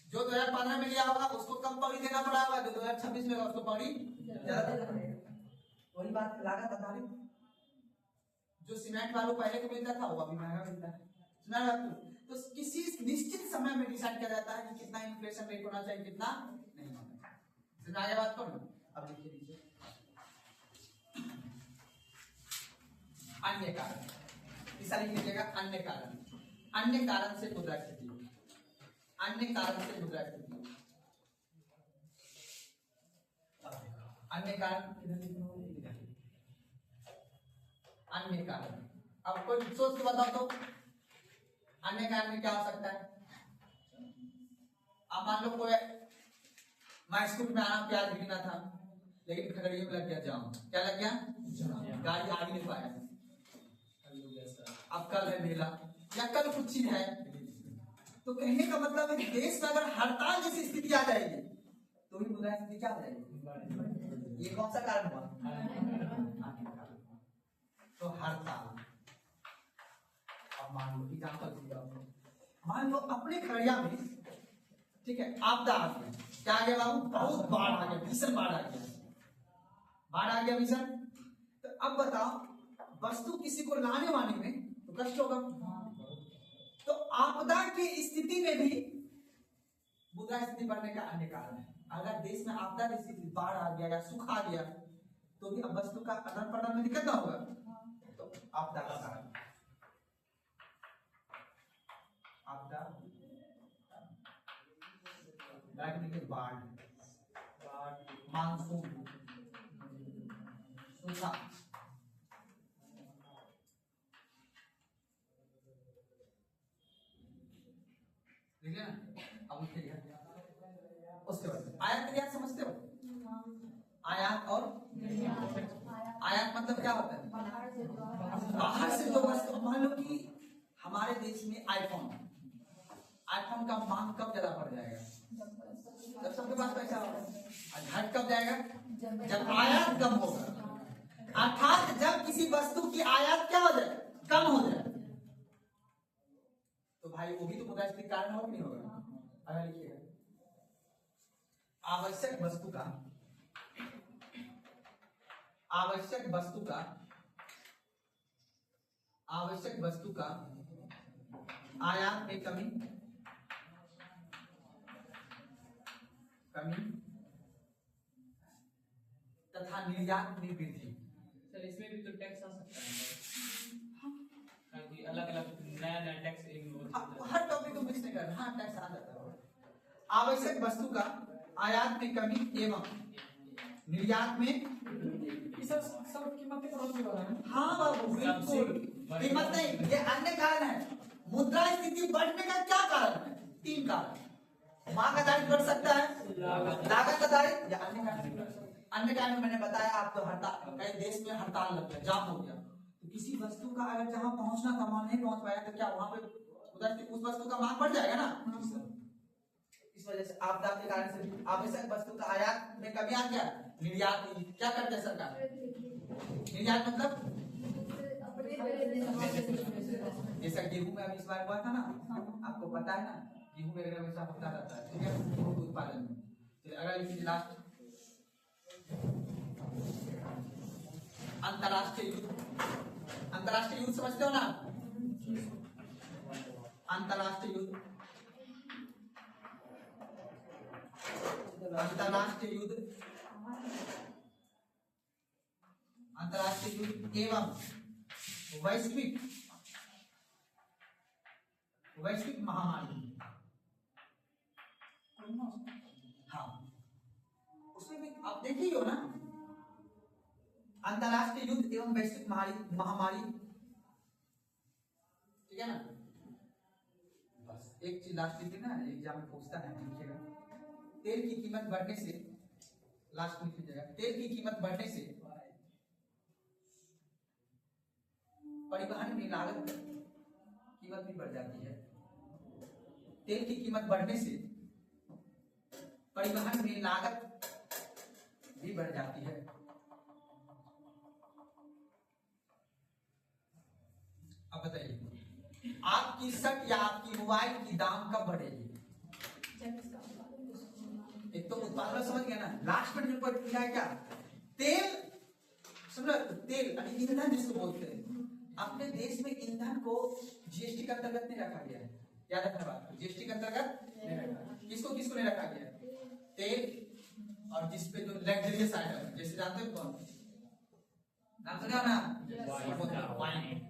जो 2015 में लिया होगा उसको कम पौड़ी देना पड़ा होगा, जो 2026 में उसको पौड़ी ज्यादा देना पड़ेगा। वही बात लागत आधारित, जो सीमेंट बालू पहले को मिलता था वो अभी महंगा मिलता है। तो किसी निश्चित समय में डिसाइड किया जाता है कि कितना इन्फ्लेशन रेट होना चाहिए, कितना नहीं होना चाहिए। आगे बात करो। अब लिखिए लीजिए अन्य कारण, इसा लिख लीजिएगा अन्य कारण। अन्य कारण से मुद्रास्फीति, अन्य कारण से मुद्रास्फीति, अन्य कारण अन्य कारण। अब कोई सोच के बताओ तो अन्य कारण में क्या हो सकता है? अब मान लो कोई माइस्कूल में आना प्याज गिरना था लेकिन खगड़िया में लग गया जाम, क्या लग गया? गाड़ी आ नहीं पाया, अब कल है मेला या कल कुछ चीज है। तो कहने का मतलब है कि देश में अगर हड़ताल जैसी स्थिति आ जाएगी तो भी मुद्रास्फीति क्या हो जाएगी? ये कौन सा कारण हुआ? तो हड़ताल। अब मान लो एग्जाम्पल, मान लो अपने खगड़िया में, ठीक है, आपदा आ गया, क्या आ गया बाबू? बहुत बाढ़ आ गया, भीषण बाढ़ आ गया, बाढ़ आ गया भीषण। तो अब बताओ वस्तु किसी को लाने वाने में तो कष्ट होगा, तो आपदा की स्थिति में भी मुद्रास्फीति बढ़ने का अन्य कारण है। अगर देश में आपदा की स्थिति, बाढ़ आ गया या सूखा आ गया तो भी अब वस्तु का आदान प्रदान में दिक्कत ना होगा। तो आपदा का कारण, आपदा बाढ़, मानसून, सूखा, ठीक है ना। अब उसके बाद आयात निर्यात समझते हो? आयात और आयात मतलब क्या होता है? बाहर से जो वस्तु, मान लो कि हमारे देश में आईफोन का मांग कब ज्यादा बढ़ जाएगा? जब सबके पास पैसा होगा। और घट कब जाएगा? जब आयात कम होगा। अर्थात जब किसी वस्तु की आयात क्या हो जाए? कम हो जाए। तो भाई वो भी तो मुद्रास्फीति कारण होगा कि नहीं होगा? अगर लिखिएगा आवश्यक वस्तु का आयात में कमी तथा निर्यात में वृद्धि।
सर इसमें भी तो टैक्स आ सकता है कि अलग अलग नया टैक्स
हर टॉपिक को मिक्स नहीं करना। हाँ टैक्स आ जाता है। आवश्यक वस्तु का आयात में कमी एवं निर्यात में
सब कीमतें बढ़ोतरी हो रहा है।
हाँ बाबू बिल्कुल, कीमत नहीं, ये अन्य कारण है। मुद्रास्फीति बढ़ने का क्या कारण है? 3 कारण। मांग आधारित बढ़ सकता है, लागत आधारित या अन्य कारण। अन्य कारण मैंने बताया आपको, हड़ताल, कई देश में हड़ताल लग गया, जाम हो गया। तो किसी वस्तु का अगर जहां पहुंचना था वहां नहीं पहुंच पाया तो क्या वहां पे उस वस्तु का मांग बढ़ जाएगा ना। इस वजह से आपदा के कारण से आवश्यक वस्तु का आयात में कमी आ गया। निर्यात क्या करते हैं सरकार? निर्यात मतलब जैसा गेहूं में अभी इस बार हुआ था ना, आपको पता है ना, गेहूं में अगर वैसा होता रहता है, ठीक है, गेहूं के उत्पादन में। तो अगर लास्ट अंतरराष्ट्रीय युद्ध समझते हो ना? अंतरराष्ट्रीय युद्ध एवं वैश्विक महामारी। हाँ उसमें भी आप देखिए हो ना, अंतरराष्ट्रीय युद्ध एवं वैश्विक महामारी, ठीक है ना। बस एक चीज लास्ट लिखिए ना, एग्जाम में पूछता है, लिखिएगा तेल की कीमत बढ़ने से, लास्ट में लिखिएगा तेल की कीमत बढ़ने से परिवहन में लागत कीमत भी बढ़ जाती है। तेल की कीमत बढ़ने से परिवहन में लागत भी बढ़ जाती है। अब बताइए आपकी शर्ट या आपकी मोबाइल की दाम कब बढ़ेगी? एक तो उत्पादन समझ गया ना, लास्ट में जो पूछा है क्या? तेल, समझ तेल ईंधन जिसको बोलते हैं। अपने देश में ईंधन को जीएसटी के अंतर्गत नहीं रखा गया है, याद रखना बात, जीएसटी के अंतर्गत नहीं रखा। किसको किसको नहीं रखा गया? तेल और जिसपे जो लग्जरियस आइटम है, जैसे जानते हो कौन नाम सुना ना, वाइन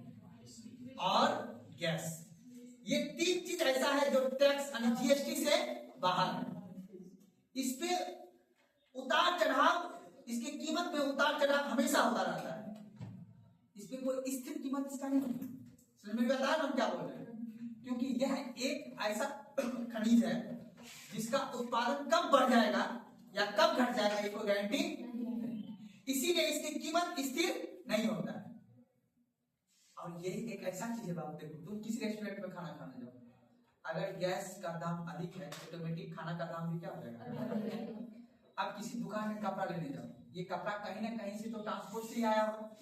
और गैस। ये 3 चीज ऐसा है जो टैक्स यानी जीएसटी से बाहर है। इस पे उतार चढ़ाव, इसकी कीमत में उतार चढ़ाव हमेशा होता रहता है। इस पे कोई स्थिर कीमत इसका नहीं है। समझ में आता है हम क्या बोल रहे हैं? क्योंकि यह एक ऐसा खनिज है जिसका उत्पादन कब बढ़ जाएगा या कब घट जाएगा ये कोई गारंटी नहीं। इसीलिए इसकी कीमत स्थिर नहीं होता है। और यही एक ऐसा चीज है बाबू, देखो तुम किसी रेस्टोरेंट में खाना खाने जाओ, अगर गैस का दाम अधिक है ऑटोमेटिक खाना का दाम भी क्या हो जाएगा। अब किसी दुकान में कपड़ा लेने जाओ, ये कपड़ा कहीं ना कहीं से तो ट्रांसपोर्ट से ही आया होगा।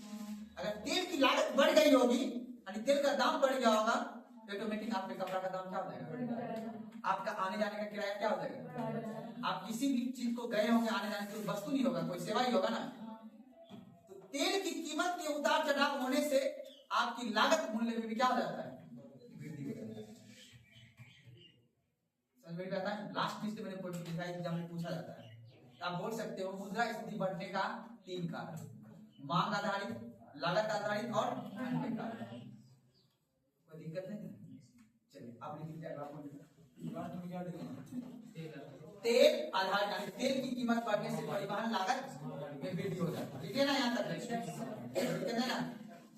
अगर तेल की लागत बढ़ गई होगी यानी तेल का दाम बढ़ गया होगा तो ऑटोमेटिक आपके कपड़ा का दाम क्या हो जाएगा? आपका आने जाने का किराया क्या हो जाएगा? आप किसी भी चीज को गए होंगे, आने जाने की वस्तु नहीं होगा, कोई सेवा ही होगा ना। तो तेल की कीमत के उतार चढ़ाव होने से आपकी लागत मूल्य में भी क्या हो जाता है? वृद्धि हो जाता है। समझ में आता है? लास्ट में से मैंने एग्जाम में पूछा जाता है, आप बोल सकते हो मुद्रास्फीति बढ़ने का 3 कारण। मांग आधारित, लागत आधारित और अन्य कारक। कोई दिक्कत नहीं है? चलिए अब लिखिए अगला पॉइंट। तेल आधारित, यानी तेल की कीमत बढ़ने से परिवहन लागत में वृद्धि हो जाती है। ठीक है ना? यहाँ तक ठीक है ना?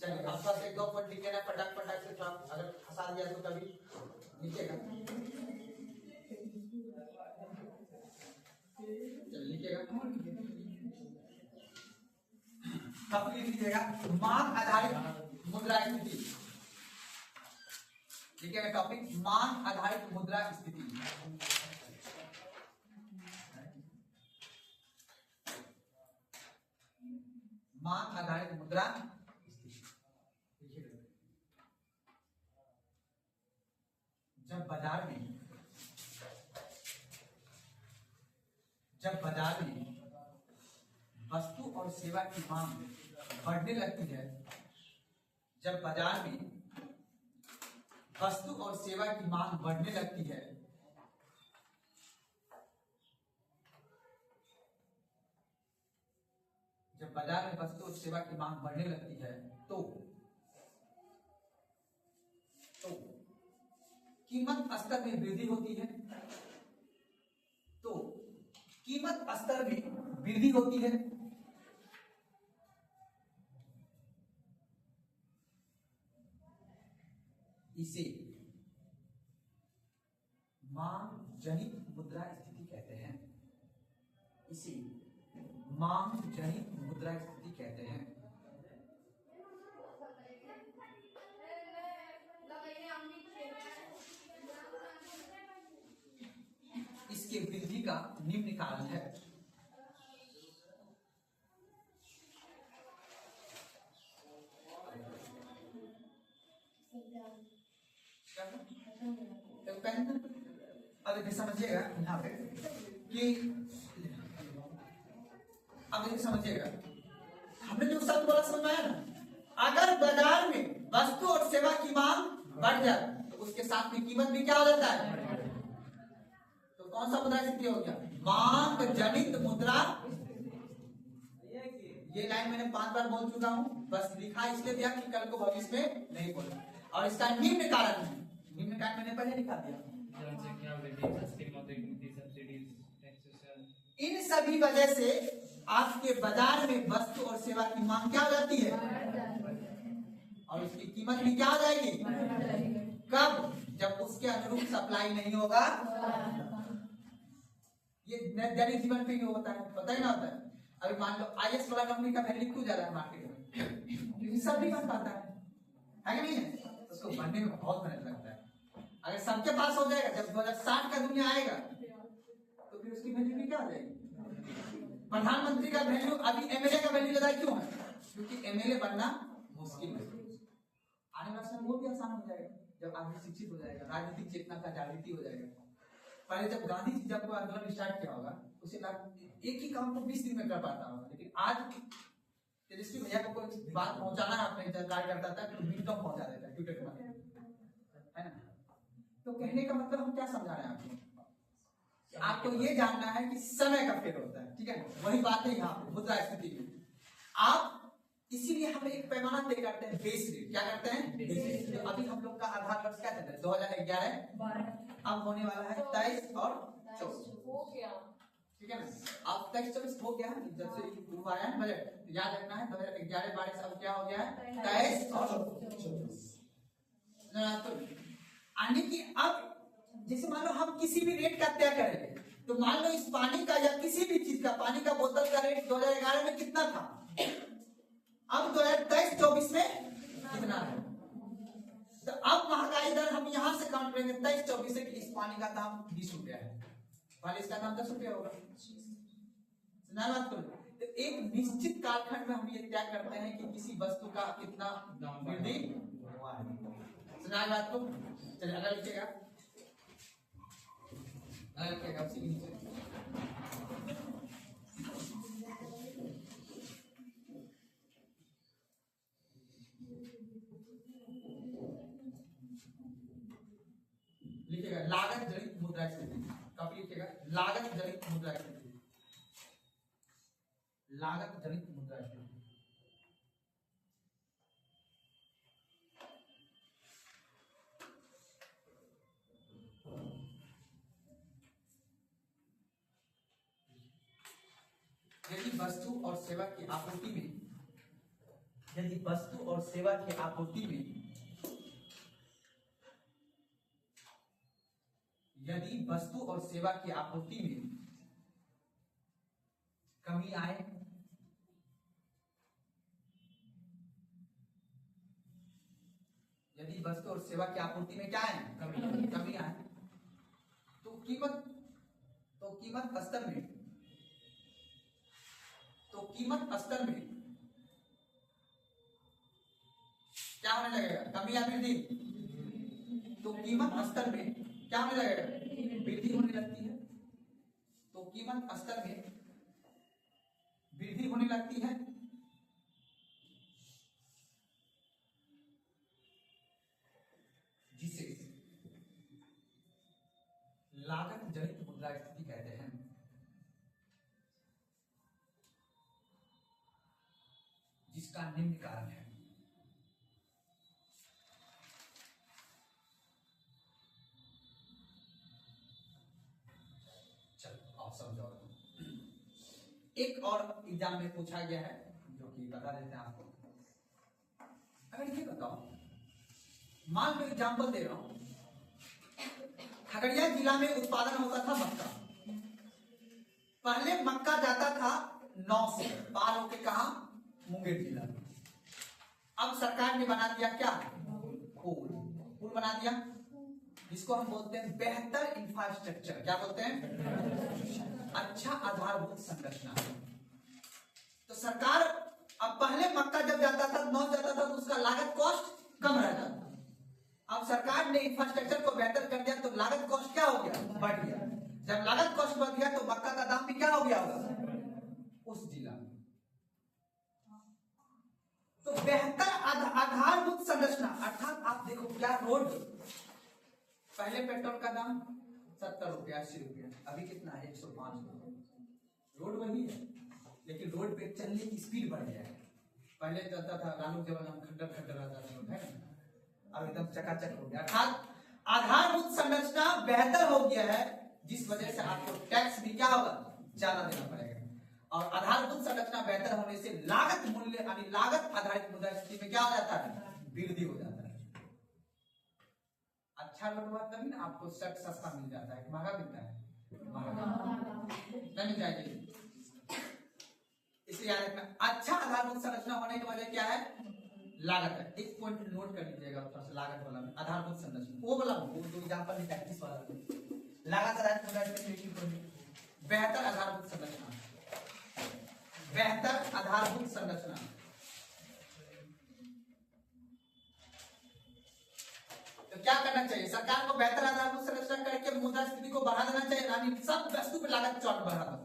चलिए आप पास एक दो पॉइंट लिखे ना, फटाक फटाक से थोड़ा अगर फंसा दिया तो कभी लिखिएगा। चलिए लिखिएगा, कब लिखिएगा मांग आधारित मुद्रास्फीति। लिखिएगा टॉपिक मांग आधारित मुद्रास्फीति। मांग आधारित मुद्रा जब बाजार में वस्तु और सेवा की मांग बढ़ने लगती है, जब बाजार में वस्तु और सेवा की मांग बढ़ने लगती है, जब बाजार में वस्तु और सेवा की मांग बढ़ने लगती है तो कीमत स्तर में वृद्धि होती है। तो कीमत स्तर में वृद्धि होती है। इसे मांग जनित मुद्रास्फीति कहते हैं। इसे मांग जनित मुद्रास्फीति कहते हैं। इसके वृद्धि का निम्न कारण है। अब देखिए समझिएगा यहाँ पे कि अब देखिए समझिएगा, हमने जो शब्द बोला समझ में आया ना? अगर बाजार में वस्तु और सेवा की मांग बढ़ जाए तो उसके साथ में कीमत भी क्या हो जाता है? तो कौन सा मुद्रास्फीति हो गया? मांग जनित मुद्रा। ये लाइन मैंने 5 बार बोल चुका हूँ, बस लिखा इसलिए दिया कि कल को भविष्य में नहीं बोला। और इसका निम्न कारण है, निम्न कारण मैंने पहले लिखा दिया। इन सभी वजह से आपके बाजार में वस्तु और सेवा की मांग क्या हो जाती है और उसकी कीमत भी क्या हो जाएगी? कब? जब उसके अनुरूप सप्लाई नहीं होगा। ये दैनिक जीवन पे ही होता है, पता ही ना होता है। अभी मान लो आईएस वाला कंपनी का वैल्यू क्यों ज्यादा है मार्केट में? क्योंकि सब नहीं बन पाता है कि नहीं है? उसको बनने में बहुत मेहनत लगता है। अगर सबके पास हो जाएगा, जब 2060 का दुनिया आएगा तो फिर उसकी वैल्यू भी क्या हो जाएगी? प्रधानमंत्री का वैल्यू अभी एमएलए का वैल्यू ज्यादा क्यों है? क्योंकि एमएलए बनना मुश्किल है। आने वाले समय वो भी आसान हो जाएगा जब आदमी शिक्षित हो जाएगा, राजनीतिक चेतना का जागृति हो जाएगा। पहले जब गांधी जी जब आंदोलन स्टार्ट किया होगा, उसे एक ही काम को 20 दिन में कर पाता होगा, लेकिन आज तेजस्वी भैया को कोई बात पहुंचाना है अपने कार्य करता था तो मिनटों में पहुंचा देता है ट्विटर के माध्यम से, है ना? तो कहने का मतलब हम क्या समझा रहे हैं आपको? आपको ये जानना है कि समय का फेर होता है, ठीक है? वही बात है यहाँ पे मुद्रास्फीति में। आप इसीलिए हम एक पैमाना तय करते हैं, बेस रेट। क्या करते हैं? Base rate. तो अभी हम लोग का आधार वर्ष क्या चल रहा है? 2011 अब होने वाला है 23 और 24, ठीक है ना? अब 23-24 हो गया है, जब से हुआ है बजट याद रखना है। 2011-12 से अब क्या हो गया है? 23 और 24। यानी कि अब जैसे मान लो हम किसी भी रेट का तय करेंगे, तो मान लो इस पानी का या किसी भी चीज का, पानी का बोतल का रेट 2011 में कितना था, अब 2023-24 में कितना है? तो अब महंगाई दर हम यहां से काउंट करेंगे 23-24 से कि इस पानी का दाम 20 रुपया है, पहले इसका दाम 10 रुपया होगा। तो एक निश्चित कालखंड में हम ये तय करते हैं कि किसी वस्तु का कितना वृद्धि हुआ है। सुना बात को? चलिए अगला लिखिएगा, अगला लिखिएगा उसी के नीचे। लिखिएगा लागत जनित मुद्रास्फीति। कॉपी लिखिएगा लागत जनित मुद्रास्फीति। लागत जनित मुद्रास्फीति। और सेवा की आपूर्ति में, यदि वस्तु और सेवा की आपूर्ति में, यदि वस्तु और सेवा की आपूर्ति में कमी आए, यदि वस्तु और सेवा की आपूर्ति में क्या है, कमी आए, तो कीमत स्तर में, क्या होने लगेगा, कमी या वृद्धि, तो कीमत स्तर में क्या होने लगेगा, वृद्धि होने लगती है। तो कीमत स्तर में वृद्धि होने लगती है, जिसे लागत जनित मुद्रास्फीति कहते हैं। जिसका निम्न कारण है। चलो आप समझो। एक और एग्जाम में पूछा गया है जो कि बता देते हैं आपको। अगर ये बताओ, मान लो एग्जाम्पल दे रहा हूं, खगड़िया जिला में उत्पादन होता था मक्का। पहले मक्का जाता था 9 से पार होके कहा, मुंगेर जिला में। अब सरकार ने बना दिया क्या, पुल बना दिया, जिसको हम बोलते हैं बेहतर इंफ्रास्ट्रक्चर। क्या बोलते हैं, अच्छा आधारभूत संरचना। तो सरकार, अब पहले मक्का जब जाता था 9 जाता था तो उसका लागत कॉस्ट कम रहता था। अब सरकार ने इंफ्रास्ट्रक्चर को बेहतर कर दिया तो लागत कॉस्ट क्या हो गया, बढ़ गया। जब लागत कॉस्ट बढ़ गया तो मक्का का दाम भी क्या हो गया होगा उस जिला में। तो बेहतर आधारभूत संरचना अर्थात आप देखो क्या रोड, पहले पेट्रोल का दाम 70 रुपया 80 रुपया, अभी कितना है 105 रुपया। रोड वही है लेकिन रोड पे चलने की स्पीड बढ़ गया है। पहले चलता था लालू केवल हम खड्डर रहता था, अब एकदम चकाचक हो गया। अर्थात आधारभूत संरचना बेहतर हो गया है, जिस वजह से आपको टैक्स भी क्या होगा, ज्यादा देना पड़ेगा। और आधारभूत संरचना बेहतर होने से लागत मूल्य यानी लागत आधारित मुद्रास्फीति में क्या हो जाता है, वृद्धि हो जाता है। अच्छा रोड हुआ तभी ना आपको शर्ट सस्ता मिल जाता है, महंगा मिलता है, नहीं मिल जाएगी। इसलिए याद रखना, अच्छा आधारभूत संरचना होने की वजह क्या है, लागत है। एक पॉइंट नोट कर लीजिएगा थोड़ा सा, लागत वाला में आधारभूत संरचना वो वाला, वो जो एग्जांपल नहीं प्रैक्टिस वाला, लागत आधारित मुद्रास्फीति, बेहतर आधारभूत संरचना, बेहतर आधारभूत संरचना। तो क्या करना चाहिए, सरकार को बेहतर आधारभूत संरचना करके मुद्रास्फीति को बढ़ा देना चाहिए, यानी सब वस्तु पर लागत चौट बढ़ा दो।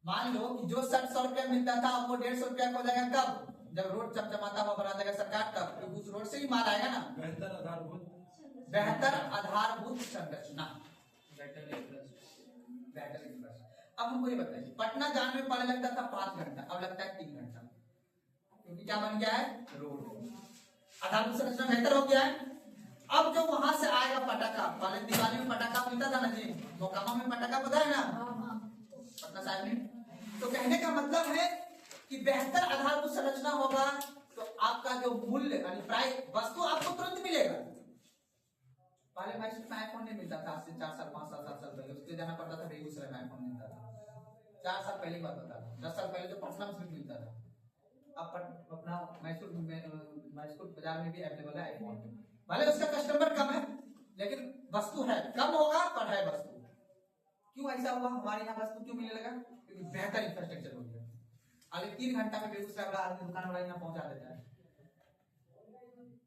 मान लो कि जो 100 रुपया मिलता था वो 150 रुपया हो जाएगा, कब, जब रोड चमचमाता हुआ बना देगा सरकार, तब तो उस रोड से ही माल आएगा ना। बेहतर आधारभूत संरचना, बेहतर इंफ्रास्ट्रक्चर। अब हमको ये बताइए, पटना जाने में पहले लगता था 5 घंटा, अब लगता है 3 घंटा, क्योंकि क्या बन गया है, रोड। आधारभूत संरचना बेहतर हो गया है। अब जो वहां से आएगा पटाखा, पहले दिवाली में पटाखा मिलता था ना जी, मोकामा में पटाखा पता है ना, पटना साहिब में। तो कहने का मतलब है कि बेहतर आधारभूत संरचना होगा तो आपका जो मूल्य यानी प्राइस, वस्तु आपको तुरंत मिलेगा। पहले मैसूर में आईफोन नहीं मिलता था, आज से 4 साल 5 साल 7 साल पहले उसके जाना पड़ता था, बेगूसराय में आईफोन मिलता था। 4 साल पहले की बात बता रहा हूं, 10 साल पहले तो पटना में सिर्फ मिलता था। अब अपना मैसूर बाजार में भी अवेलेबल है आईफोन। भले उसका कस्टमर कम है लेकिन वस्तु है, कम होगा पर है वस्तु। क्यों ऐसा हुआ, हमारे यहाँ वस्तु क्यों मिलने लगा, क्योंकि बेहतर इंफ्रास्ट्रक्चर हो गया। अगले 3 घंटा में बेगूसराय वाला आदमी, दुकान वाला यहाँ पहुंचा देता है।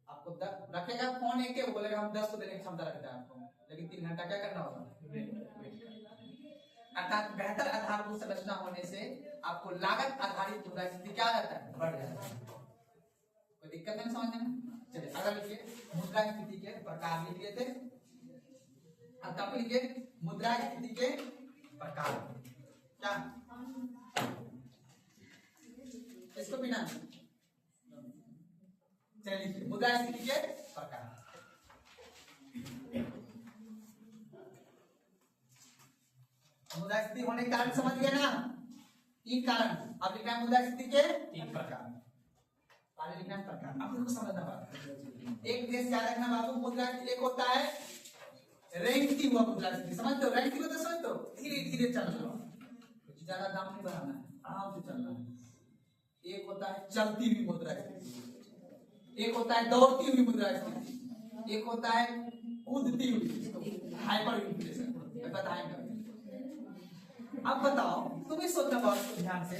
आपको रखेगा फोन एक के, बोलेगा हम 10 को देने की क्षमता रखता है आपको, लेकिन 3 घंटा क्या करना होगा, अर्थात बेहतर आधारभूत संरचना होने से आपको लागत आधारित मुद्रास्फीति क्या जाता है, बढ़ जाता है। कोई दिक्कत नहीं समझने में। चलिए अगर लिखिए, मुद्रास्फीति के प्रकार लिख लिए थे, अब लिखिए मुद्रास्फीति के प्रकार। क्या इसको बिना, चलिए मुद्रास्फीति के प्रकार। मुद्रास्फीति होने के कारण समझ गए ना, तीन कारण अब लिखना है मुद्रास्फीति के
तीन प्रकार।
पहले लिखना है प्रकार। आपको समझना बात, एक देश याद रखना बाबू, मुद्रास्फीति एक होता है रेंगती हुआ मुद्रास्फीति, समझते हो? रेंगती हुआ तो समझते हो, धीरे धीरे चलना, ज्यादा दाम नहीं बढ़ाना है, आराम से चलना है। एक होता है चलती हुई मुद्रास्फीति, एक होता है दौड़ती हुई मुद्रास्फीति, एक होता है कूदती हुई, हाइपर इन्फ्लेशन बताएंगे। अब बताओ, तुम ही सोचना बहुत ध्यान से,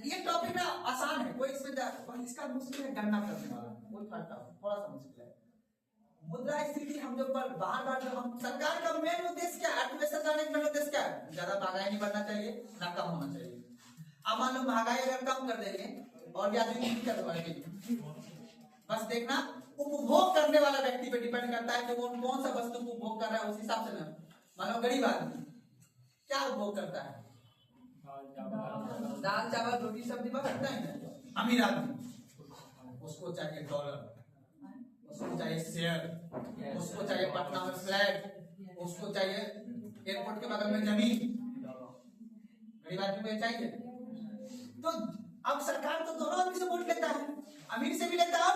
ये टॉपिक ना आसान है, कोई इसमें इसका मुश्किल है गणना करने वाला, कोई थोड़ा सा मुश्किल है। मुद्रास्फीति हम जो बार बार जो हम सरकार का मेन उद्देश्य क्या है? अर्थव्यवस्था चलाने का मेन उद्देश्य क्या है? ज्यादा महंगाई नहीं बढ़ना चाहिए, ना कम होना चाहिए। अब मान लो महंगाई अगर कम कर देंगे और आदमी नहीं कर पाएंगे, बस देखना उपभोग करने वाला व्यक्ति पे डिपेंड करता है कि वो कौन सा वस्तु को उपभोग कर रहा है, उस हिसाब से ना। मान लो गरीब आदमी क्या उपभोग करता है? दाल चावल रोटी सब्जी बस इतना ही है। अमीर आदमी उसको चाहिए डॉलर, उसको चाहिए शेयर, उसको चाहिए पटना में फ्लैट, उसको चाहिए एयरपोर्ट के बगल में जमीन। गरीब आदमी को चाहिए। तो अब सरकार तो दोनों आदमी से वोट लेता है, अमीर से भी लेता है,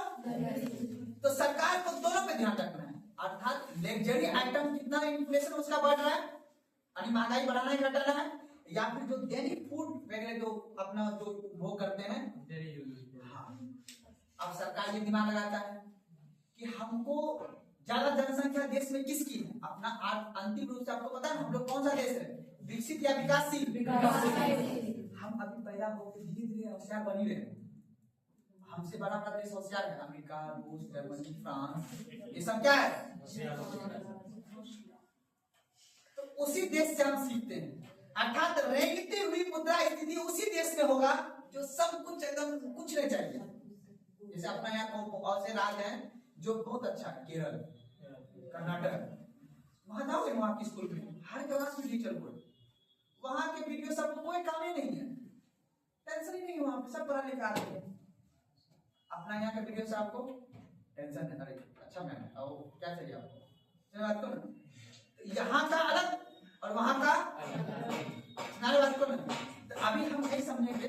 तो सरकार को दोनों पे ध्यान रखना है। अर्थात लग्जरी आइटम कितना इन्फ्लेशन उसका बढ़ रहा है, यानी महंगाई बढ़ाना है घटाना है, या फिर जो दैनिक फूड वगैरह जो अपना जो उपभोग करते हैं। हाँ, अब सरकार ये दिमाग लगाता है कि हमको ज्यादा जनसंख्या देश में किसकी है? अपना अंतिम रूप से आपको पता है हम लोग कौन सा देश है? विकसित या विकासशील? हम अभी पैदा होकर धीरे धीरे होशियार बनी रहे। हमसे बड़ा देश होशियार है, अमेरिका, रूस, जर्मनी, फ्रांस, ये सब क्या है? तो उसी देश से हम सीखते हैं। अर्थात रेंगती हुई मुद्रा स्थिति उसी देश में होगा जो सब कुछ एकदम कुछ नहीं चाहिए। जैसे अपना यहाँ बहुत से राज्य हैं जो बहुत अच्छा है, केरल, कर्नाटक, वहां जाओगे वहां की स्कूल में हर क्लास में टीचर बोर्ड, वहां के वीडियो सबको कोई काम ही नहीं है, टेंशन ही नहीं, वहां पे सब पढ़ा लिखा है। अपना यहाँ के वीडियो से आपको टेंशन है, अरे अच्छा मैम आओ क्या चाहिए आपको, बात करो। यहाँ का अलग और वहां का बात करो। तो अभी हम यही समझेंगे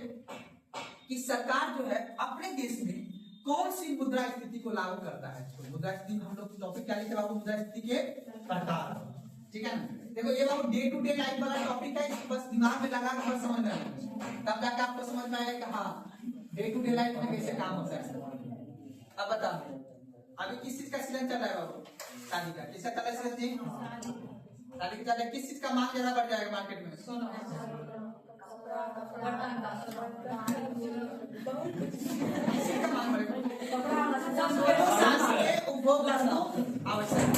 कि सरकार जो है अपने देश में कौन सी मुद्रा स्थिति को लागू करता है। तो मुद्रा स्थिति हम लोग टॉपिक क्या लिखे बाबू? मुद्रा स्थिति के प्रकार, ठीक है ना। देखो ये बाबू डे टू डे लाइफ वाला टॉपिक है, बस दिमाग में लगा कर बस समझ में आएगा, तब जाकर आपको समझ में आएगा कि हाँ डे टू डे लाइफ में कैसे काम होता है। अब बताओ अभी किस चीज का सीजन चल रहा है बाबू? शादी का। किसका चल रहा है सीजन? शादी का चल रहा है। किस चीज का मांग ज्यादा बढ़ जाएगा मार्केट में? सोना। उपभोग आवश्यक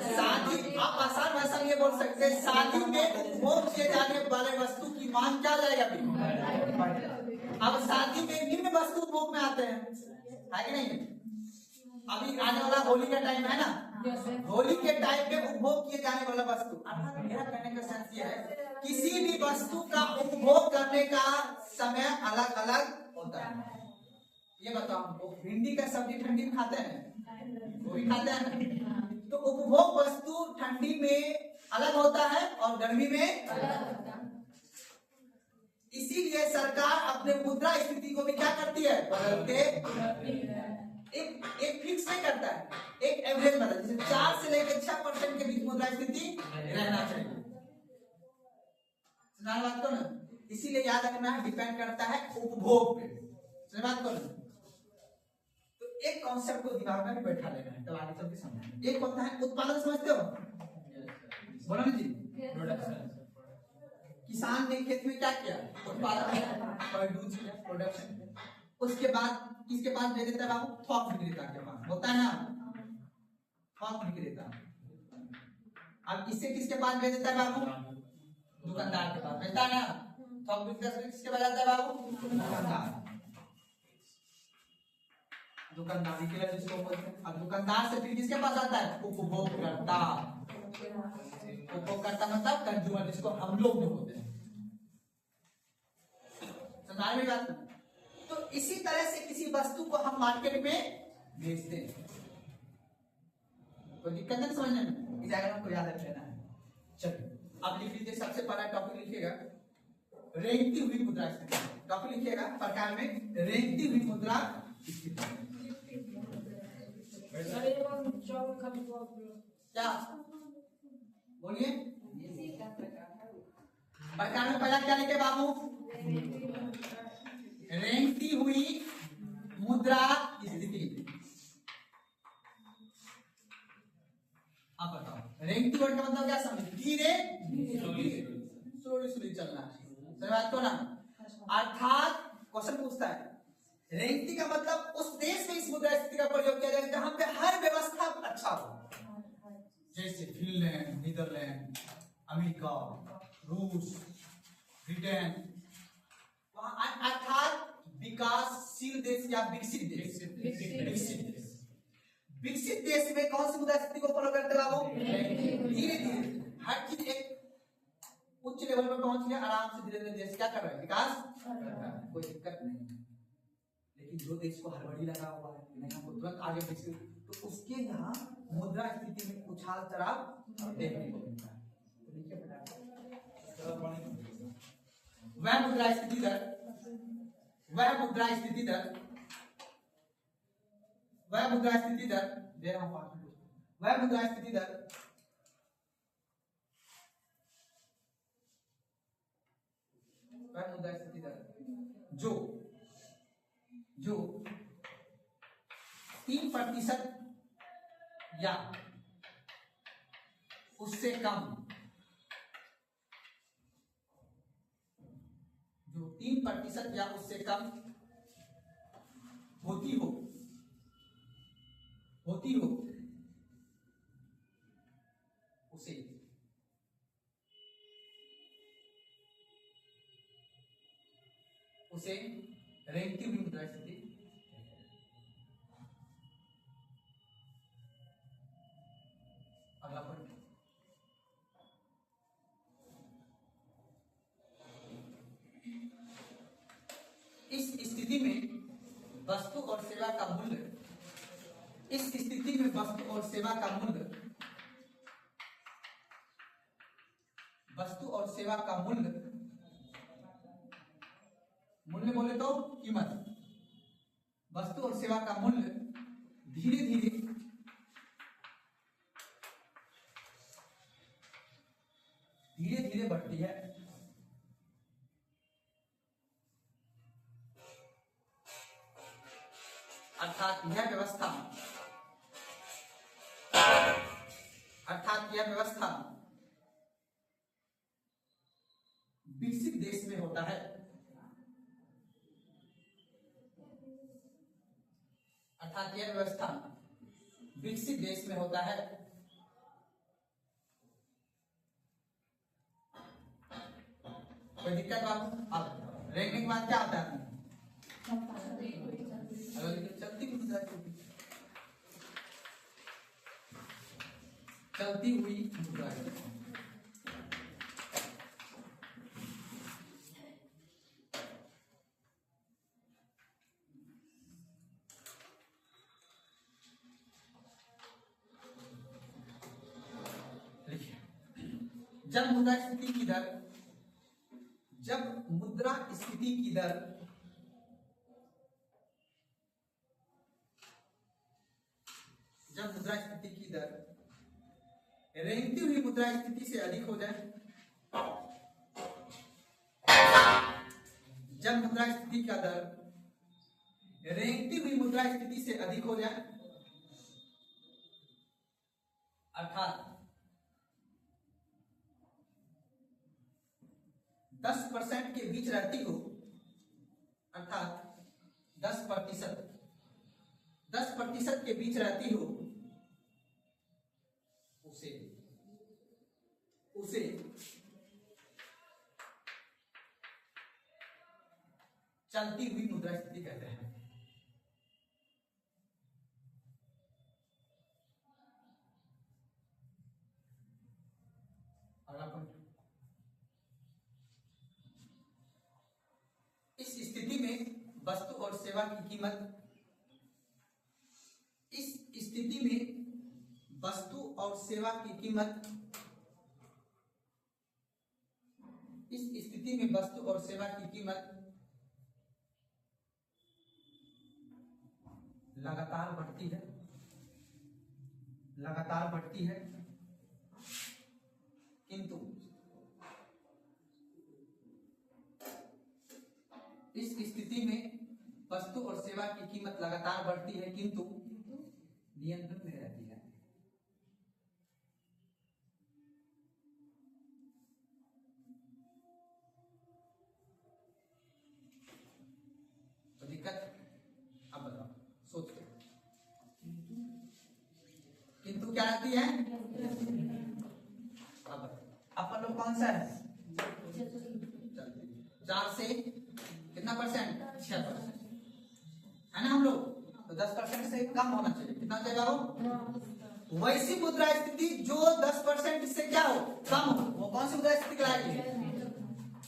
शादी, आप आसान भाषा में ये बोल सकते हैं शादी में उपभोग किए जाने वाले वस्तु की मांग क्या जाएगा? अब शादी में निम्न वस्तु उपभोग में आते हैं, है कि नहीं? अभी आने वाला होली का टाइम है ना, होली के टाइम में उपभोग किए जाने वाला वस्तु, अर्थात मेरा कहने का सेंस ये है किसी भी वस्तु का उपभोग करने का समय अलग अलग होता है। ये बताओ हमको, भिंडी का सब्जी ठंडी में खाते हैं, वो भी खाते हैं, तो उपभोग वस्तु ठंडी में अलग होता है और गर्मी में अलग होता है। इसीलिए सरकार अपने मुद्रा स्थिति को भी क्या करती है? बदलते एक फिक्स नहीं करता है, एक एवरेज बता, जैसे 4 से लेकर 6% के बीच मुद्रा स्थिति रहना चाहिए। बात को ना, इसीलिए याद रखना है डिपेंड करता है उपभोग पे। बात को ना, तो एक कॉन्सेप्ट को दिमाग में बैठा लेना है, तो आगे चल के समझेंगे। एक होता है उत्पादन, समझते हो? बोलो ना जी। किसान ने खेत में क्या किया? उत्पादन, प्रोड्यूस किया, प्रोडक्शन। उसके बाद किसके पास दे देता है बाबू? थोक विक्रेता के पास होता है ना, थोक विक्रेता। अब इससे किसके पास दे देता है बाबू? दुकानदार के पास रहता है ना। थोक विक्रेता किसके पास जाता है बाबू? दुकानदार। दुकानदारी के लिए जिसको बोलते हैं। अब दुकानदार से फिर किसके पास आता है? उपभोक्ता। उपभोक्ता मतलब कंज्यूमर, जिसको हम लोग जो होते हैं। समझ में बात? तो इसी तरह से किसी वस्तु को हम मार्केट में बेचते हैं। कोई दिक्कत नहीं समझने में, इस डायग्राम को याद रख लेना है। चलिए अब लिख लीजिए, सबसे पहला टॉपिक लिखिएगा रेंगती हुई मुद्रा स्थिति। टॉपिक लिखिएगा प्रकार में रेंगती हुई मुद्रा स्थिति। क्या बोलिए, प्रकार में पहला क्या लिखे बाबू? रेंगती हुई मुद्रा स्थिति। आप बताओ रेंगती वर्ड का मतलब क्या समझे? धीरे स्लोली चलना, सही बात तो ना? अर्थात क्वेश्चन पूछता है रेंगती का मतलब उस देश में इस मुद्रा स्थिति का प्रयोग किया जाएगा जहां पे हर व्यवस्था अच्छा हो, जैसे फिनलैंड, नीदरलैंड, अमेरिका, रूस, ब्रिटेन, अर्थात विकासशील देश या विकसित देश। विकसित देश में कौन सी मुद्रा स्थिति को फॉलो करते बाबू? धीरे धीरे हर चीज एक उच्च लेवल पर पहुंच गया, आराम से धीरे धीरे देश क्या कर रहा है? विकास कर रहा है, कोई दिक्कत नहीं। लेकिन जो देश को हड़बड़ी लगा हुआ है, नहीं हमको तुरंत आगे विकसित, तो उसके यहाँ मुद्रा स्थिति में उछाल चढ़ाव देखने को मिलता है। वह मुद्रा स्थिति दर, वह मुद्रा स्थिति दर, वह मुद्रा स्थिति दर दे रहा हूं, वह मुद्रा स्थिति दर मुद्रा स्थिति दर जो 3% या उससे कम, जो 3% या उससे कम होती हो उसे रेंगती हुई मुद्रा स्थिति अगला पॉइंट, इस स्थिति में वस्तु और सेवा का मूल्य, इस स्थिति में वस्तु और सेवा का मूल्य, वस्तु और सेवा का मूल्य, मूल्य बोले तो कीमत, वस्तु और सेवा का मूल्य धीरे धीरे बढ़ती है। अर्थात यह व्यवस्था विकसित देश में होता है, अर्थात यह व्यवस्था विकसित देश में होता है। कोई दिक्कत बात? अब रेंकिंग के बाद क्या होता है? चलती हुई मुद्रा। जब मुद्रा स्थिति की दर, जब मुद्रा स्थिति की दर रेंगती हुई मुद्रा स्थिति से अधिक हो जाए, जब मुद्रा स्थिति का दर रेंगती हुई मुद्रा स्थिति से अधिक हो जाए, अर्थात 10% के बीच रहती हो, अर्थात 10% के बीच रहती हो, उसे चलती हुई मुद्रा स्थिति कहते हैं। अगला पॉइंट, इस स्थिति में वस्तु और सेवा की कीमत, इस स्थिति में वस्तु और सेवा की कीमत, इस स्थिति में वस्तु और सेवा की कीमत लगातार बढ़ती है, लगातार बढ़ती है, किंतु इस स्थिति में वस्तु और सेवा की कीमत लगातार बढ़ती है किंतु नियंत्रण में रहती है। तो दिक्कत अब बताओ, सोच के किंतु क्या रहती है? अब अपन लोग कौन सा है? 4 से कितना परसेंट? 6% है ना हम लोग, तो 10% से कम होना चाहिए। कितना चाहिए हो? वैसी मुद्रा स्थिति जो 10% से क्या हो, कम हो, वो कौन सी मुद्रा स्थिति कहलाएगी?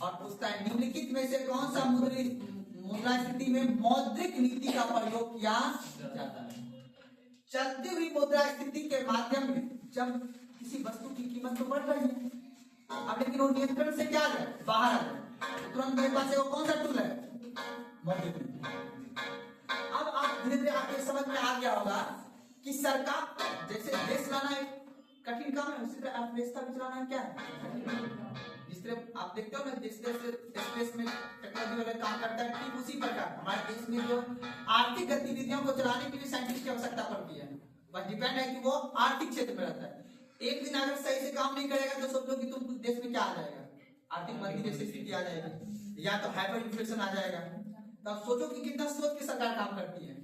और पूछता है निम्नलिखित में से कौन सा मुद्रा स्थिति में मौद्रिक नीति का प्रयोग किया जाता है? चलती हुई मुद्रा स्थिति के माध्यम में जब किसी वस्तु की कीमत तो बढ़ रही है, अब लेकिन वो नियंत्रण से क्या है, बाहर आ जाए, तुरंत मेरे पास वो कौन सा टूल है? मौद्रिक नीति। अब आप धीरे धीरे आपके समझ में आ गया होगा कि सरकार जैसे देश चलाना एक कठिन काम है, उसी तरह अर्थव्यवस्था भी चलाना क्या है? जिस तरह आप देखते हो ना, जिस तरह से स्पेस में टेक्नोलॉजी वगैरह काम करता है, ठीक उसी प्रकार हमारे देश में जो आर्थिक गतिविधियों को चलाने के लिए साइंटिस्ट की आवश्यकता पड़ती है, बस डिपेंड है कि वो आर्थिक क्षेत्र में रहता है। एक दिन अगर सही से काम नहीं करेगा तो सोच लो कि तुम देश में क्या आ जाएगा, आर्थिक मंदी जैसी स्थिति आ जाएगी, या तो हाइपर इन्फ्लेशन आ जाएगा। तब सोचो कि कितना सोच के सरकार काम करती है,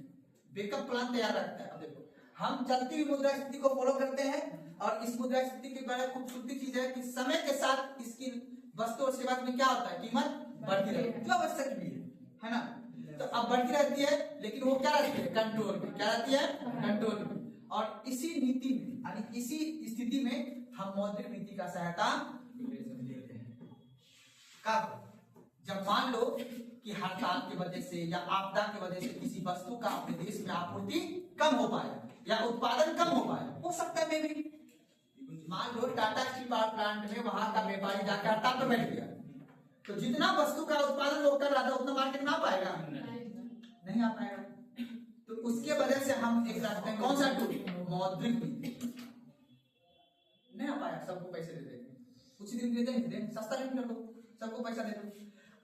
बैकअप प्लान तैयार रखता है। अब देखो हम चलती हुई मुद्रा स्थिति को फॉलो करते हैं, और इस मुद्रा स्थिति की बड़ा खूबसूरती चीज है कि समय के साथ इसकी वस्तु और सेवा में क्या होता है, कीमत बढ़ती रहती है, जो आवश्यक भी है ना। तो अब बढ़ती रहती है, लेकिन वो क्या रहती है, कंट्रोल में। क्या रहती है? कंट्रोल में। और इसी नीति में, यानी इसी स्थिति में हम मौद्रिक नीति का सहायता लेते हैं। कब? जब मान लो कि हड़ताल की वजह से या आपदा की वजह से किसी वस्तु का अपने देश में आपूर्ति कम हो पाया या उत्पादन कम हो पाया, हो सकता है मे भी मान लो टाटा स्टील पावर प्लांट में वहां का व्यापारी जाकर हड़ताल पर बैठ गया, तो जितना वस्तु का उत्पादन वो कर रहा था उतना मार्केट में आ पाएगा? नहीं आ पाएगा। तो उसके वजह से हम एक रखते हैं कौन सा टूल, मौद्रिक नीति। नहीं आ पाया, सबको पैसे दे देंगे, कुछ दिन दे देंगे, सस्ता ऋण कर दो, सबको पैसा दे दो।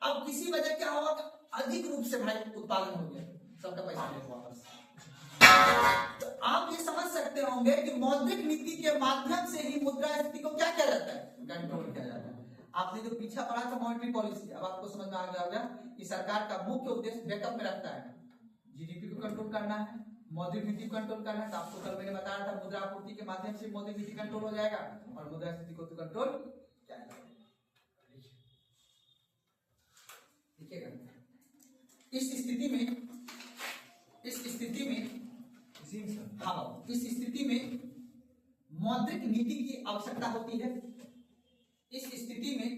अब किसी वजह क्या हुआ, अधिक रूप से भाई उत्पादन हो गया, सबका पैसा ले वापस। तो आप ये समझ सकते होंगे कि मौद्रिक नीति के माध्यम से ही मुद्रा स्थिति को क्या किया जाता है, कंट्रोल किया जाता है। आपने जो पीछा पढ़ा था मॉनेटरी पॉलिसी, अब आपको समझ में आ गया होगा कि सरकार का मुख्य उद्देश्य बैकअप में रखता है, जीडीपी को कंट्रोल करना है, मौद्रिक नीति को कंट्रोल करना है। तो आपको कल मैंने बताया था मुद्रा आपूर्ति के माध्यम से मौद्रिक नीति कंट्रोल हो जाएगा और मुद्रा स्थिति को तो कंट्रोल किया जाएगा। देखिएगा इस स्थिति में हाँ, इस स्थिति में मौद्रिक नीति की आवश्यकता होती है। इस स्थिति में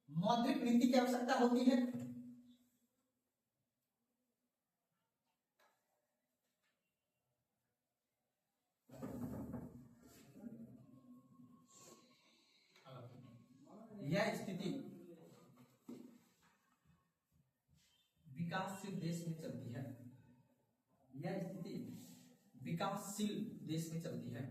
मौद्रिक नीति की आवश्यकता होती है। यह स्थिति विकासशील देश में चलती है। यह स्थिति विकासशील देश में चलती है।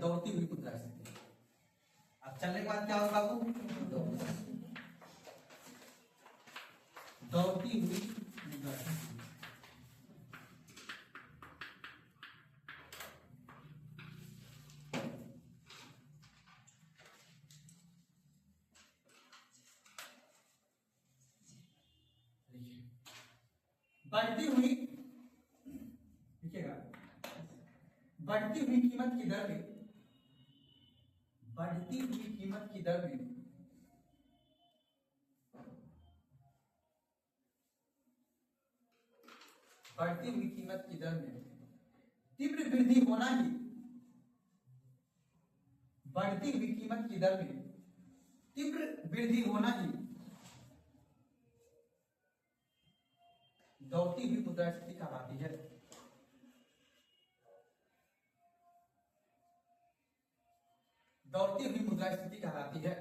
दौड़ती हुई मुद्रा स्थिति। अब चलने के बाद क्या होगा बाबू, दौड़ती हुई मुद्रा स्थिति। बढ़ती हुई, देखिएगा, बढ़ती हुई कीमत की दर में, बढ़ती हुई कीमत की दर में बढ़ती हुई कीमत की दर में तीव्र वृद्धि होना ही, बढ़ती हुई कीमत की दर में तीव्र वृद्धि होना ही दौड़ती हुई मुद्रास्फीति कहलाती है। दौड़ती हुई मुद्रास्फीति कहलाती है।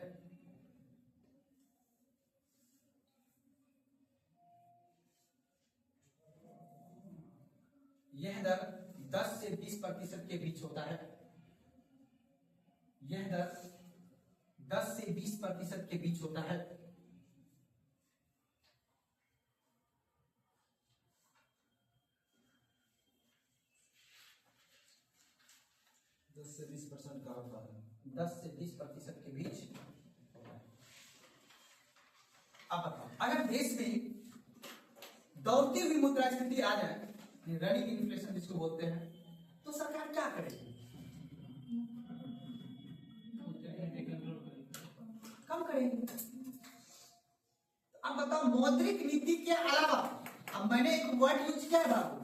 यह दर 10 से 20% के बीच होता है। यह दर 10 से 20% के बीच होता है। 10 से 20% का होता है। 10 से 20% के बीच होता है। अब बताओ, अगर देश में दौड़ती हुई मुद्रास्फीति आ जाए, रनिंग इन्फ्लेशन जिसको बोलते हैं, तो सरकार क्या करेगी? कम करेगी। अब बताओ, मौद्रिक नीति के अलावा, अब मैंने एक वर्ड यूज किया है बाबू,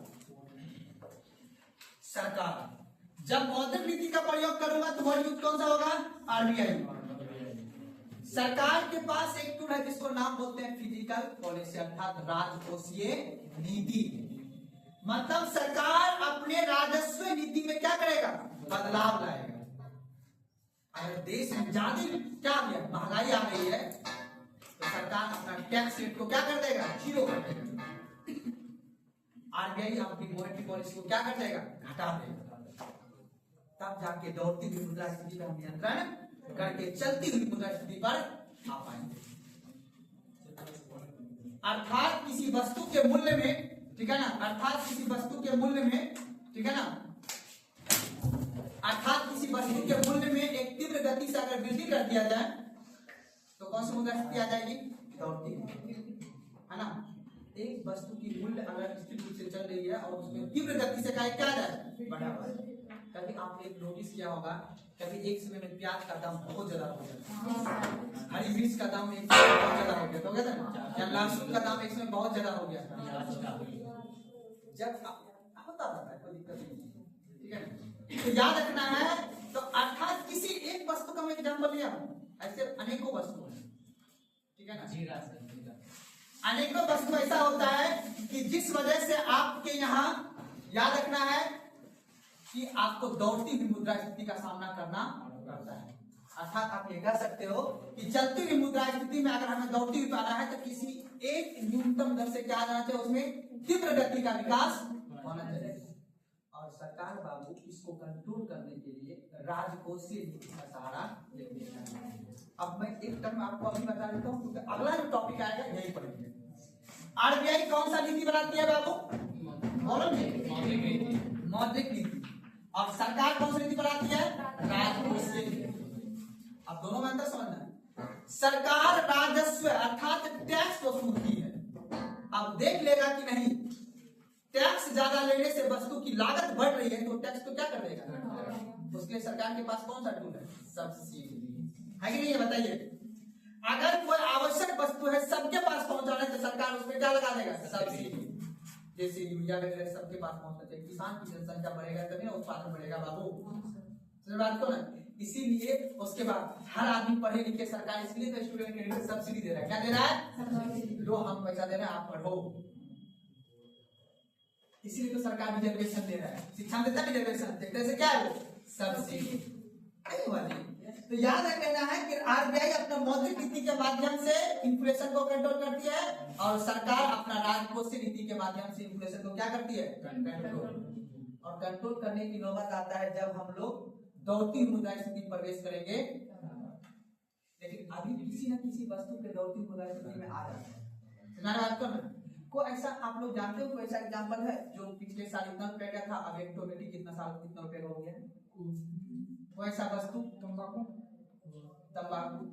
सरकार। जब मौद्रिक नीति का प्रयोग करूंगा तो वर्ड यूज कौन सा होगा? आरबीआई। सरकार के पास एक टूल है जिसको नाम बोलते हैं फिजिकल पॉलिसी, अर्थात राजकोषीय नीति। मतलब सरकार अपने राजस्व नीति में क्या करेगा? बदलाव लाएगा। अगर देश में ज्यादा क्या आ गया, महंगाई आ गई है, तो सरकार अपना टैक्स रेट को क्या कर देगा? 0 कर देगा। आरबीआई अपनी मॉनेटरी पॉलिसी को क्या कर देगा? घटा देगा। तब जाके दौड़ती हुई मुद्रास्फीति पर नियंत्रण करके चलती हुई मुद्रास्फीति पर आ पाएंगे। अर्थात किसी वस्तु के मूल्य में, ठीक है ना, अर्थात किसी वस्तु के मूल्य में, ठीक है ना, अर्थात किसी वस्तु के मूल्य में एक तीव्र गति से अगर वृद्धि कर दिया जाए तो कौन सी मुद्रास्फीति आ जाएगी? दौड़ती हुई, है ना। एक वस्तु की मूल्य अगर स्थिर रूप से चल रही है और उसमें तीव्र गति से क्या जाए? बढ़ा हुआ। कभी आपने एक नोटिस किया होगा, कभी एक समय में प्याज का दाम बहुत ज्यादा हो गया, हरी मिर्च का दाम एक समय बहुत ज्यादा हो गया, तो कहते हैं ना, या लहसुन का दाम एक समय बहुत ज्यादा हो गया। जब होता रहता है, कोई दिक्कत नहीं, ठीक है। तो याद रखना है, तो अर्थात किसी एक वस्तु का मैं एग्जाम्पल लिया, ऐसे अनेकों वस्तु है, ठीक है ना। अनेकों वस्तु ऐसा होता है कि जिस वजह से आपके यहाँ याद रखना है कि आपको दौड़ती हुई मुद्रास्फीति का सामना करना पड़ता है। अर्थात आप ये कह सकते हो कि चलती हुई मुद्रास्फीति में अगर हमें दौड़ती हुई पाना है तो किसी एक न्यूनतम दर से क्या जाना चाहिए? उसमें तीव्र गति का विकास होना चाहिए। और सरकार बाबू इसको कंट्रोल करने के लिए राजकोषीय नीति का सहारा लेती है। अब मैं एक टर्म आपको अभी बता देता हूँ, क्योंकि अगला जो टॉपिक आएगा यही पढ़ेंगे। आरबीआई कौन सा नीति बनाती है बाबू? मौद्रिक नीति। और सरकार कौन सी नीति बनाती है? राजकोषीय नीति। अब दोनों में अंतर समझना है। सरकार राजस्व अर्थात टैक्स वसूलती है। अब देख लेगा कि नहीं टैक्स ज्यादा लेने से वस्तु की लागत बढ़ रही है तो टैक्स तो क्या कर देगा? उसके लिए सरकार के पास कौन सा टूल है? सब्सिडी है कि नहीं? बताइए, अगर कोई आवश्यक वस्तु है सबके पास पहुंचाना है तो सरकार उसमें क्या लगा देगा? सब्सिडी। जैसे यूरिया वगैरह सबके पास पहुंचना चाहिए। किसान की जनसंख्या बढ़ेगा तभी ना उत्पादन बढ़ेगा बाबू, समझ बात को ना। इसीलिए उसके बाद हर आदमी पढ़े लिखे, सरकार इसलिए तो स्टूडेंट क्रेडिट सब्सिडी दे रहा है। क्या दे रहा है? लो हम पैसा दे रहे हैं, आप पढ़ो। इसीलिए तो सरकार रिजर्वेशन दे रहा है, शिक्षा में देता है रिजर्वेशन, देखते से क्या है वो? सब्सिडी। तो याद रखना है कि आरबीआई अपना मौद्रिक नीति के माध्यम से इन्फ्लेशन को कंट्रोल करती है और सरकार अपना राजकोषीय नीति के माध्यम से इन्फ्लेशन को क्या करती है? कंट्रोल। और कंट्रोल करने की नौबत आता है जब हम लोग दौड़ती हुई मुद्रास्फीति में प्रवेश करेंगे। लेकिन अभी किसी न किसी वस्तु के दौड़ती हुई मुद्रास्फीति में आ जाता है। को ऐसा आप लोग जानते हो, कोई ऐसा एग्जांपल है जो पिछले साल इतना रुपए का था, अब एक ऑटोमेटिक कितना रुपए हो गया? कोई ऐसा वस्तु? तंबाकू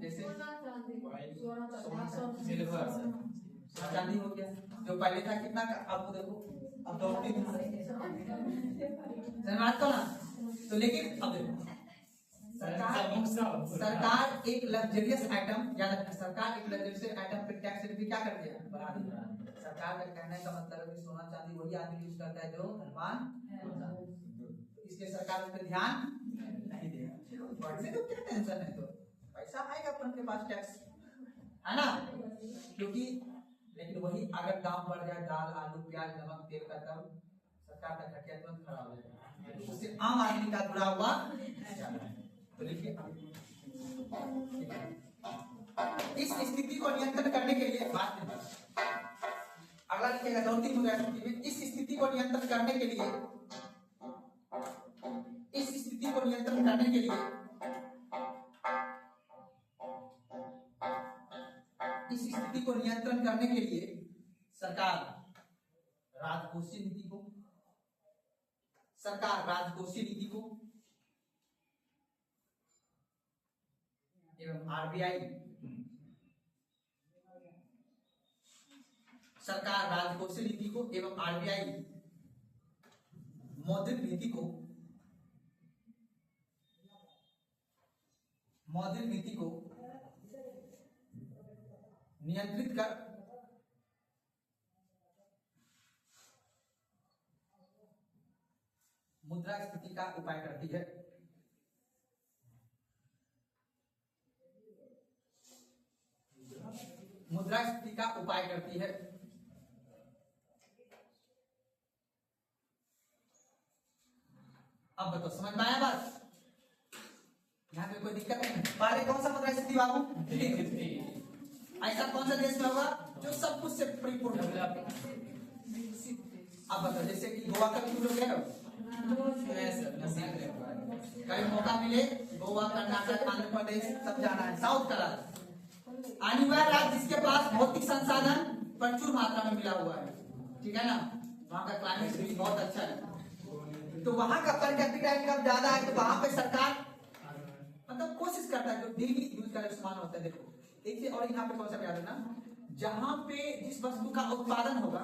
जैसे चांदी हो गया, जो पहले था कितना का, अब देखो अब दौड़ती ना। तो लेकिन अब देखो सरकार एक लग्जरियस आइटम, याद रखना, सरकार एक लग्जरियस आइटम पे टैक्स रेट क्या कर दिया? बढ़ा दिया। सरकार का कहने का मतलब है कि सोना चांदी वही आदमी यूज करता है जो धनवान, इसलिए सरकार उस पर ध्यान नहीं देगा। बढ़ने तो क्या टेंशन है, तो पैसा आएगा अपन के पास टैक्स, है ना। क्योंकि लेकिन वही अगर दाम बढ़ जाए दाल आलू प्याज नमक तेल का, तब सरकार का खटिया तुरंत खड़ा हो जाएगा। उससे आम आदमी का जुड़ा हुआ ज्यादा है। तो लिखिए, इस स्थिति को नियंत्रण करने के लिए बात नहीं, अगला लिखिएगा दौड़ती मुद्रास्फीति में, इस स्थिति को नियंत्रण करने के लिए, इस स्थिति को नियंत्रण करने के लिए, इस स्थिति को नियंत्रण करने के लिए सरकार राजकोषीय नीति को, सरकार राजकोषीय नीति को एवं आरबीआई, सरकार राजकोषीय नीति को एवं आरबीआई मौद्रिक नीति को, मौद्रिक नीति को नियंत्रित कर मुद्रास्फीति का उपाय करती है। मुद्रास्फीति का उपाय करती है। अब बताओ समझ में आया बात? यहाँ पे कोई दिक्कत नहीं। पहले कौन सा मुद्रास्फीति बाबू? ऐसा कौन सा देश में होगा जो सब कुछ से परिपूर्ण होगा? अब बताओ, जैसे कि गोवा का तुम लोग गए हो, कहीं मौका मिले गोवा कर्नाटक आंध्र प्रदेश सब जाना है, साउथ का राज्य, अनिवार्य राज्य जिसके पास भौतिक संसाधन प्रचुर मात्रा में मिला हुआ है, ठीक है ना, वहाँ का क्लाइमेट भी बहुत अच्छा है, तो वहाँ का पर कैपिटा इनकम ज्यादा है, तो वहाँ पे सरकार मतलब कोशिश करता है जो डेली यूज का सामान होता है। देखो देखिए, और यहाँ पे कौन सा याद है ना, जहाँ पे जिस वस्तु का उत्पादन होगा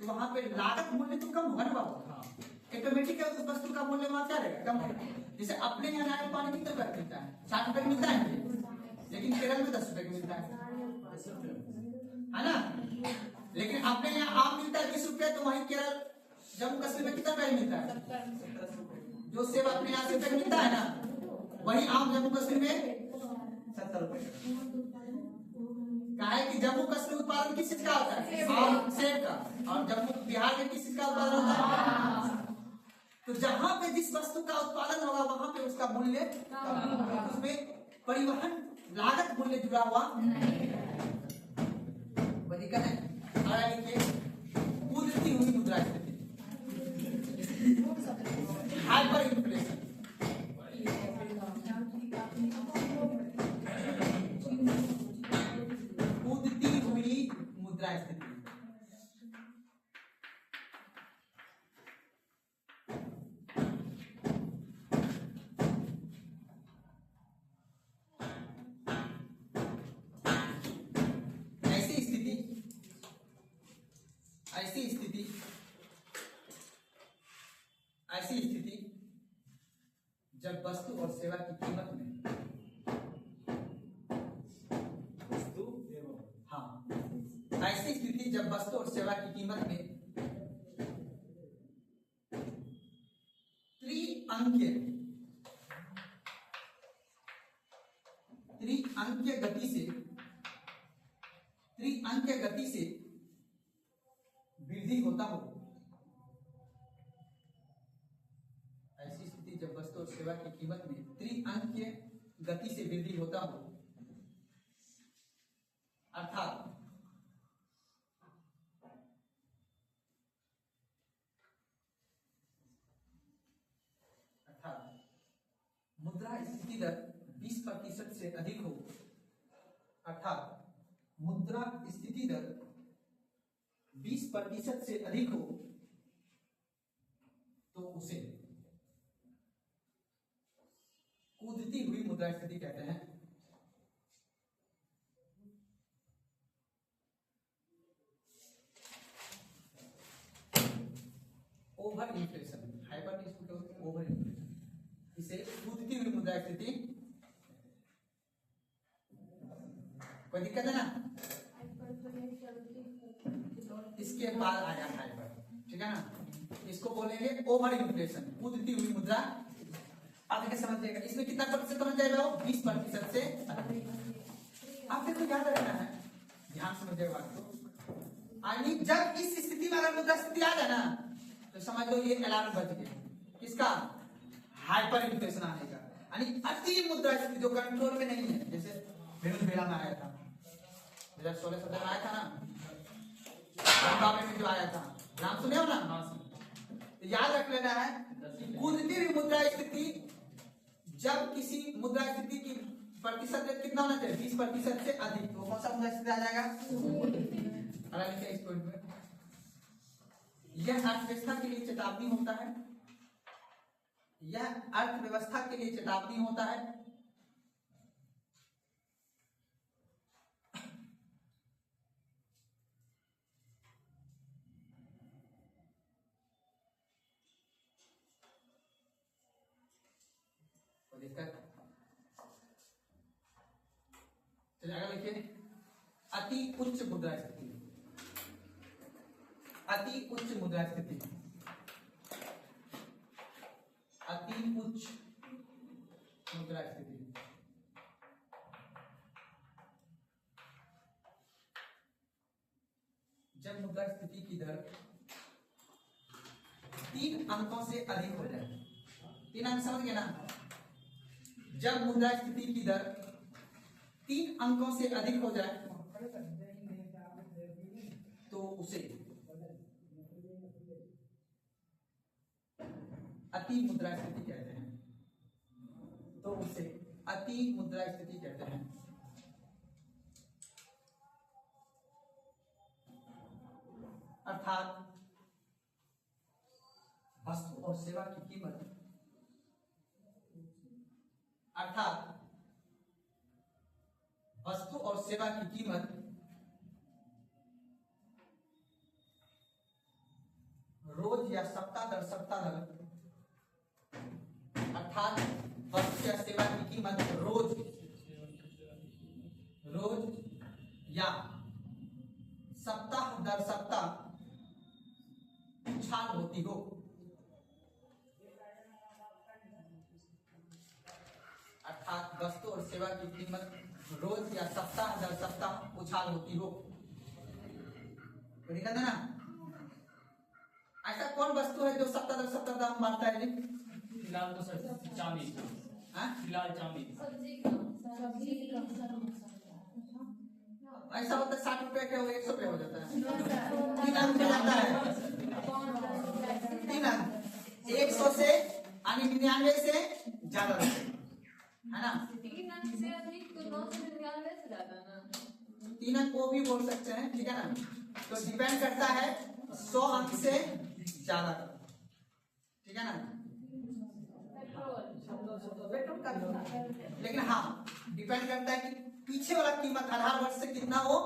तो वहाँ पे लागत मूल्य तो कम होगा ना बाबू, ऑटोमेटिक उस वस्तु का मूल्य वहाँ क्या रहेगा, कम होगा। जैसे अपने यहाँ नारियल पानी कितने रुपए मिलता है? 60 रुपए मिलता है, लेकिन केरल में 10 रुपए की मिलता है ना। लेकिन अपने यहाँ आम मिलता है 20 रुपए, तो वहीं केरल जम्मू कश्मीर में कितना रुपए मिलता है? जो सेब अपने यहाँ 70 मिलता है ना, वही आम जम्मू कश्मीर में 70 रुपए। कहा है कि जम्मू कश्मीर उत्पादन किस चीज का होता है? आम सेब का। और जम्मू बिहार में किस चीज का उत्पादन होता है? तो जहाँ पे जिस वस्तु का उत्पादन होगा वहां पे उसका मूल्य, उसमें परिवहन लागत मूल्य जुड़ा हुआ कोई दिक्कत है। अगला लिखिए, कूदती हुई मुद्रास्फीति, हाइपर इन्फ्लेशन। कूदती हुई मुद्रास्फीति, ऐसी स्थिति जब वस्तु और सेवा की कीमत में ऐसी स्थिति जब वस्तु और सेवा की कीमत में त्रिअंकीय गति से वृद्धि होता हो, ऐसी स्थिति जब वस्तु और सेवा की कीमत में त्रिअंकीय गति से वृद्धि होता हो, अर्थात मुद्रा स्थिति दर 20% से अधिक हो, अर्थात मुद्रा स्थिति दर 20% से अधिक हो, तो उसे कूदती हुई मुद्रा स्थिति कहते हैं। Over inflation, hyper inflation, over inflation, इसे कूदती हुई मुद्रा स्थिति। कोई दिक्कत है ना? इसके बाद आया हाइपर, ठीक है ना, इसको बोलेंगे ओवर इन्फ्लेशन, कूदती हुई मुद्रा। आप देखिए समझिएगा, इसमें कितना प्रतिशत होना चाहिए? 20% से। आपको याद रखना है, ध्यान समझिएगा बात को। यानी जब इस स्थिति में अगर मुद्रा स्थिति आ जाए ना तो समझ लो ये अलार्म बज गया। किसका? हाइपर इन्फ्लेशन आने का। यानी अति मुद्रा स्थिति जो कंट्रोल में नहीं है, जैसे वेनेजुएला में आया था 2016-17 में आया था ना, जिम्बाब्वे में जो आया था, नाम सुने हो ना? तो याद रख लेना है कूदती हुई मुद्रा स्थिति, जब किसी मुद्रा स्थिति की प्रतिशत रेट कितना होना चाहिए? 20% से अधिक, तो कौन सा मुद्रा स्थिति आ जाएगा? इस पॉइंट में यह अर्थव्यवस्था के लिए चेतावनी होता है, यह अर्थव्यवस्था के लिए चेतावनी होता है। लिखिए अति उच्च मुद्रा स्थिति, अति उच्च मुद्रा स्थिति, अति उच्च मुद्रा स्थिति। जब मुद्रा स्थिति की दर 3 अंकों से अधिक हो जाए, 3 अंक समझ गए ना? जब मुद्रा स्थिति की दर 3 अंकों से अधिक हो जाए तो उसे अति मुद्रा स्थिति कहते हैं, तो उसे अति मुद्रा स्थिति कहते हैं। अर्थात वस्तु और सेवा की कीमत, अर्थात वस्तु और सेवा की कीमत रोज या सप्ताह दर सप्ताह, अर्थात वस्तु या सेवा की कीमत रोज या सप्ताह दर सप्ताह उछाल होती हो। अर्थात वस्तु और सेवा की कीमत रोज या सप्ताह दर सप्ताह उछाल होती हो। तो ना, ऐसा कौन वस्तु है जो सप्ताह दर सप्ताह दाम बढ़ता है?
फिलहाल तो सर चांदी, फिलहाल चांदी।
ऐसा होता है 60 रुपए का वो 100 रुपए हो जाता है, 3 अंक हो जाता है, 3 अंक 100 से यानी 99 से ज्यादा है ना?
3 अंक से अधिक तो 999 से ज्यादा ना,
3 अंक को भी बोल सकते हैं, ठीक है ना? तो डिपेंड करता है 100 अंक से ज्यादा, ठीक है ना? लेकिन हाँ डिपेंड करता है कि पीछे वाला कीमत आधार वर्ष से कितना वो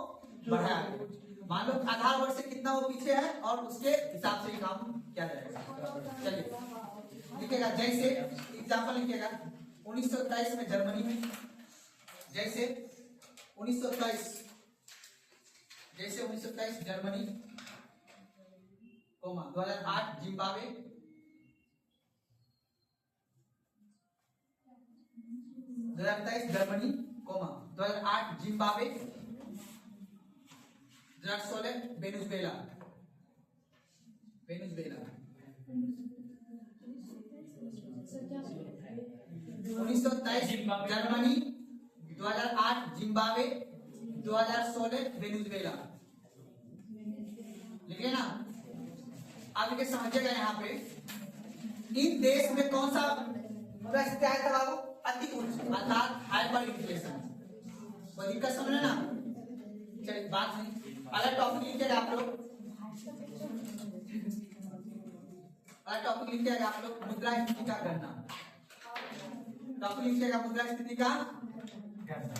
बढ़ा है। मान लो आधार वर्ष से कितना वो पीछे है और उसके हिसाब से काम किया जाएगा। चलिए लिखेगा, जैसे एग्जाम्पल लिखिएगा 1923 में जर्मनी में, जैसे 1923 Germany, 2008 Zimbabwe, 2023 Germany, 2008 Zimbabwe, 2016 Venezuela, 1923 Germany, 2008 Zimbabwe, 2016 Venezuela. लिखिए ना, आप लिखे समझिएगा। यहाँ पे इन देश में कौन सा परिस्थिति आया था बाबू? अति उच्च, अर्थात हाइपर इन्फ्लेशन। कोई दिक्कत समझ ना? चलिए बात नहीं, अलग टॉपिक लिखिएगा आप लोग, अलग टॉपिक लिखिएगा आप लोग, मुद्रा स्थिति का गणना। टॉपिक लिखिएगा मुद्रा स्थिति का गणना।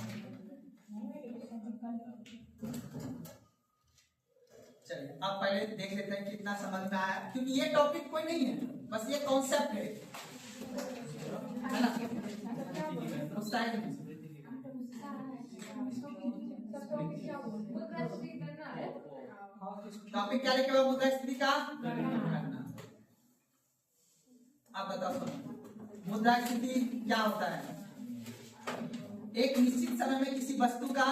चलिए अब पहले देख लेते हैं कितना समझ में आया, क्योंकि ये टॉपिक कोई नहीं है, बस ये कॉन्सेप्ट है ना? टॉपिक क्या लिखेगा? मुद्रा स्थिति का गणना। आप बताओ मुद्रा स्थिति क्या होता है? एक निश्चित समय में किसी वस्तु का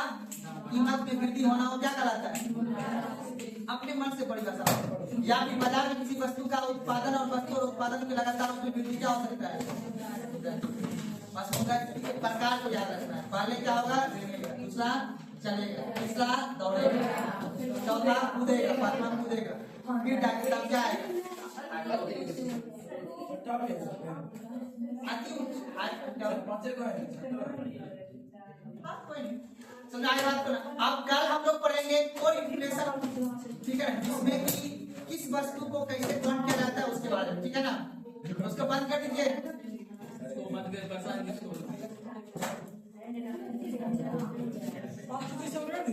कीमत में वृद्धि होना वो क्या कहलाता है? अपने अपने मन से बड़ी भाषा में। या फिर बाजार में किसी वस्तु का उत्पादन और वस्तु और उत्पादन के लगातार उसमें वृद्धि क्या हो सकता है? वस्तु का के प्रकार को याद रखना है। पहले क्या होगा? दूसरा चलेगा, तीसरा दौड़ेगा, चौथा कूदेगा, पांचवा कूदेगा, फिर जाके तब क्या आएगा? समझाए बात को ना। अब कल हम लोग पढ़ेंगे कोर इन्फ्लेशन, ठीक है, जिसमें कि किस वस्तु को कैसे बंद किया जाता है उसके बारे में, ठीक है ना। उसको बंद कर दीजिए।
तो मत कर परेशान किसको बोलते हैं?
आप तो सब रेडी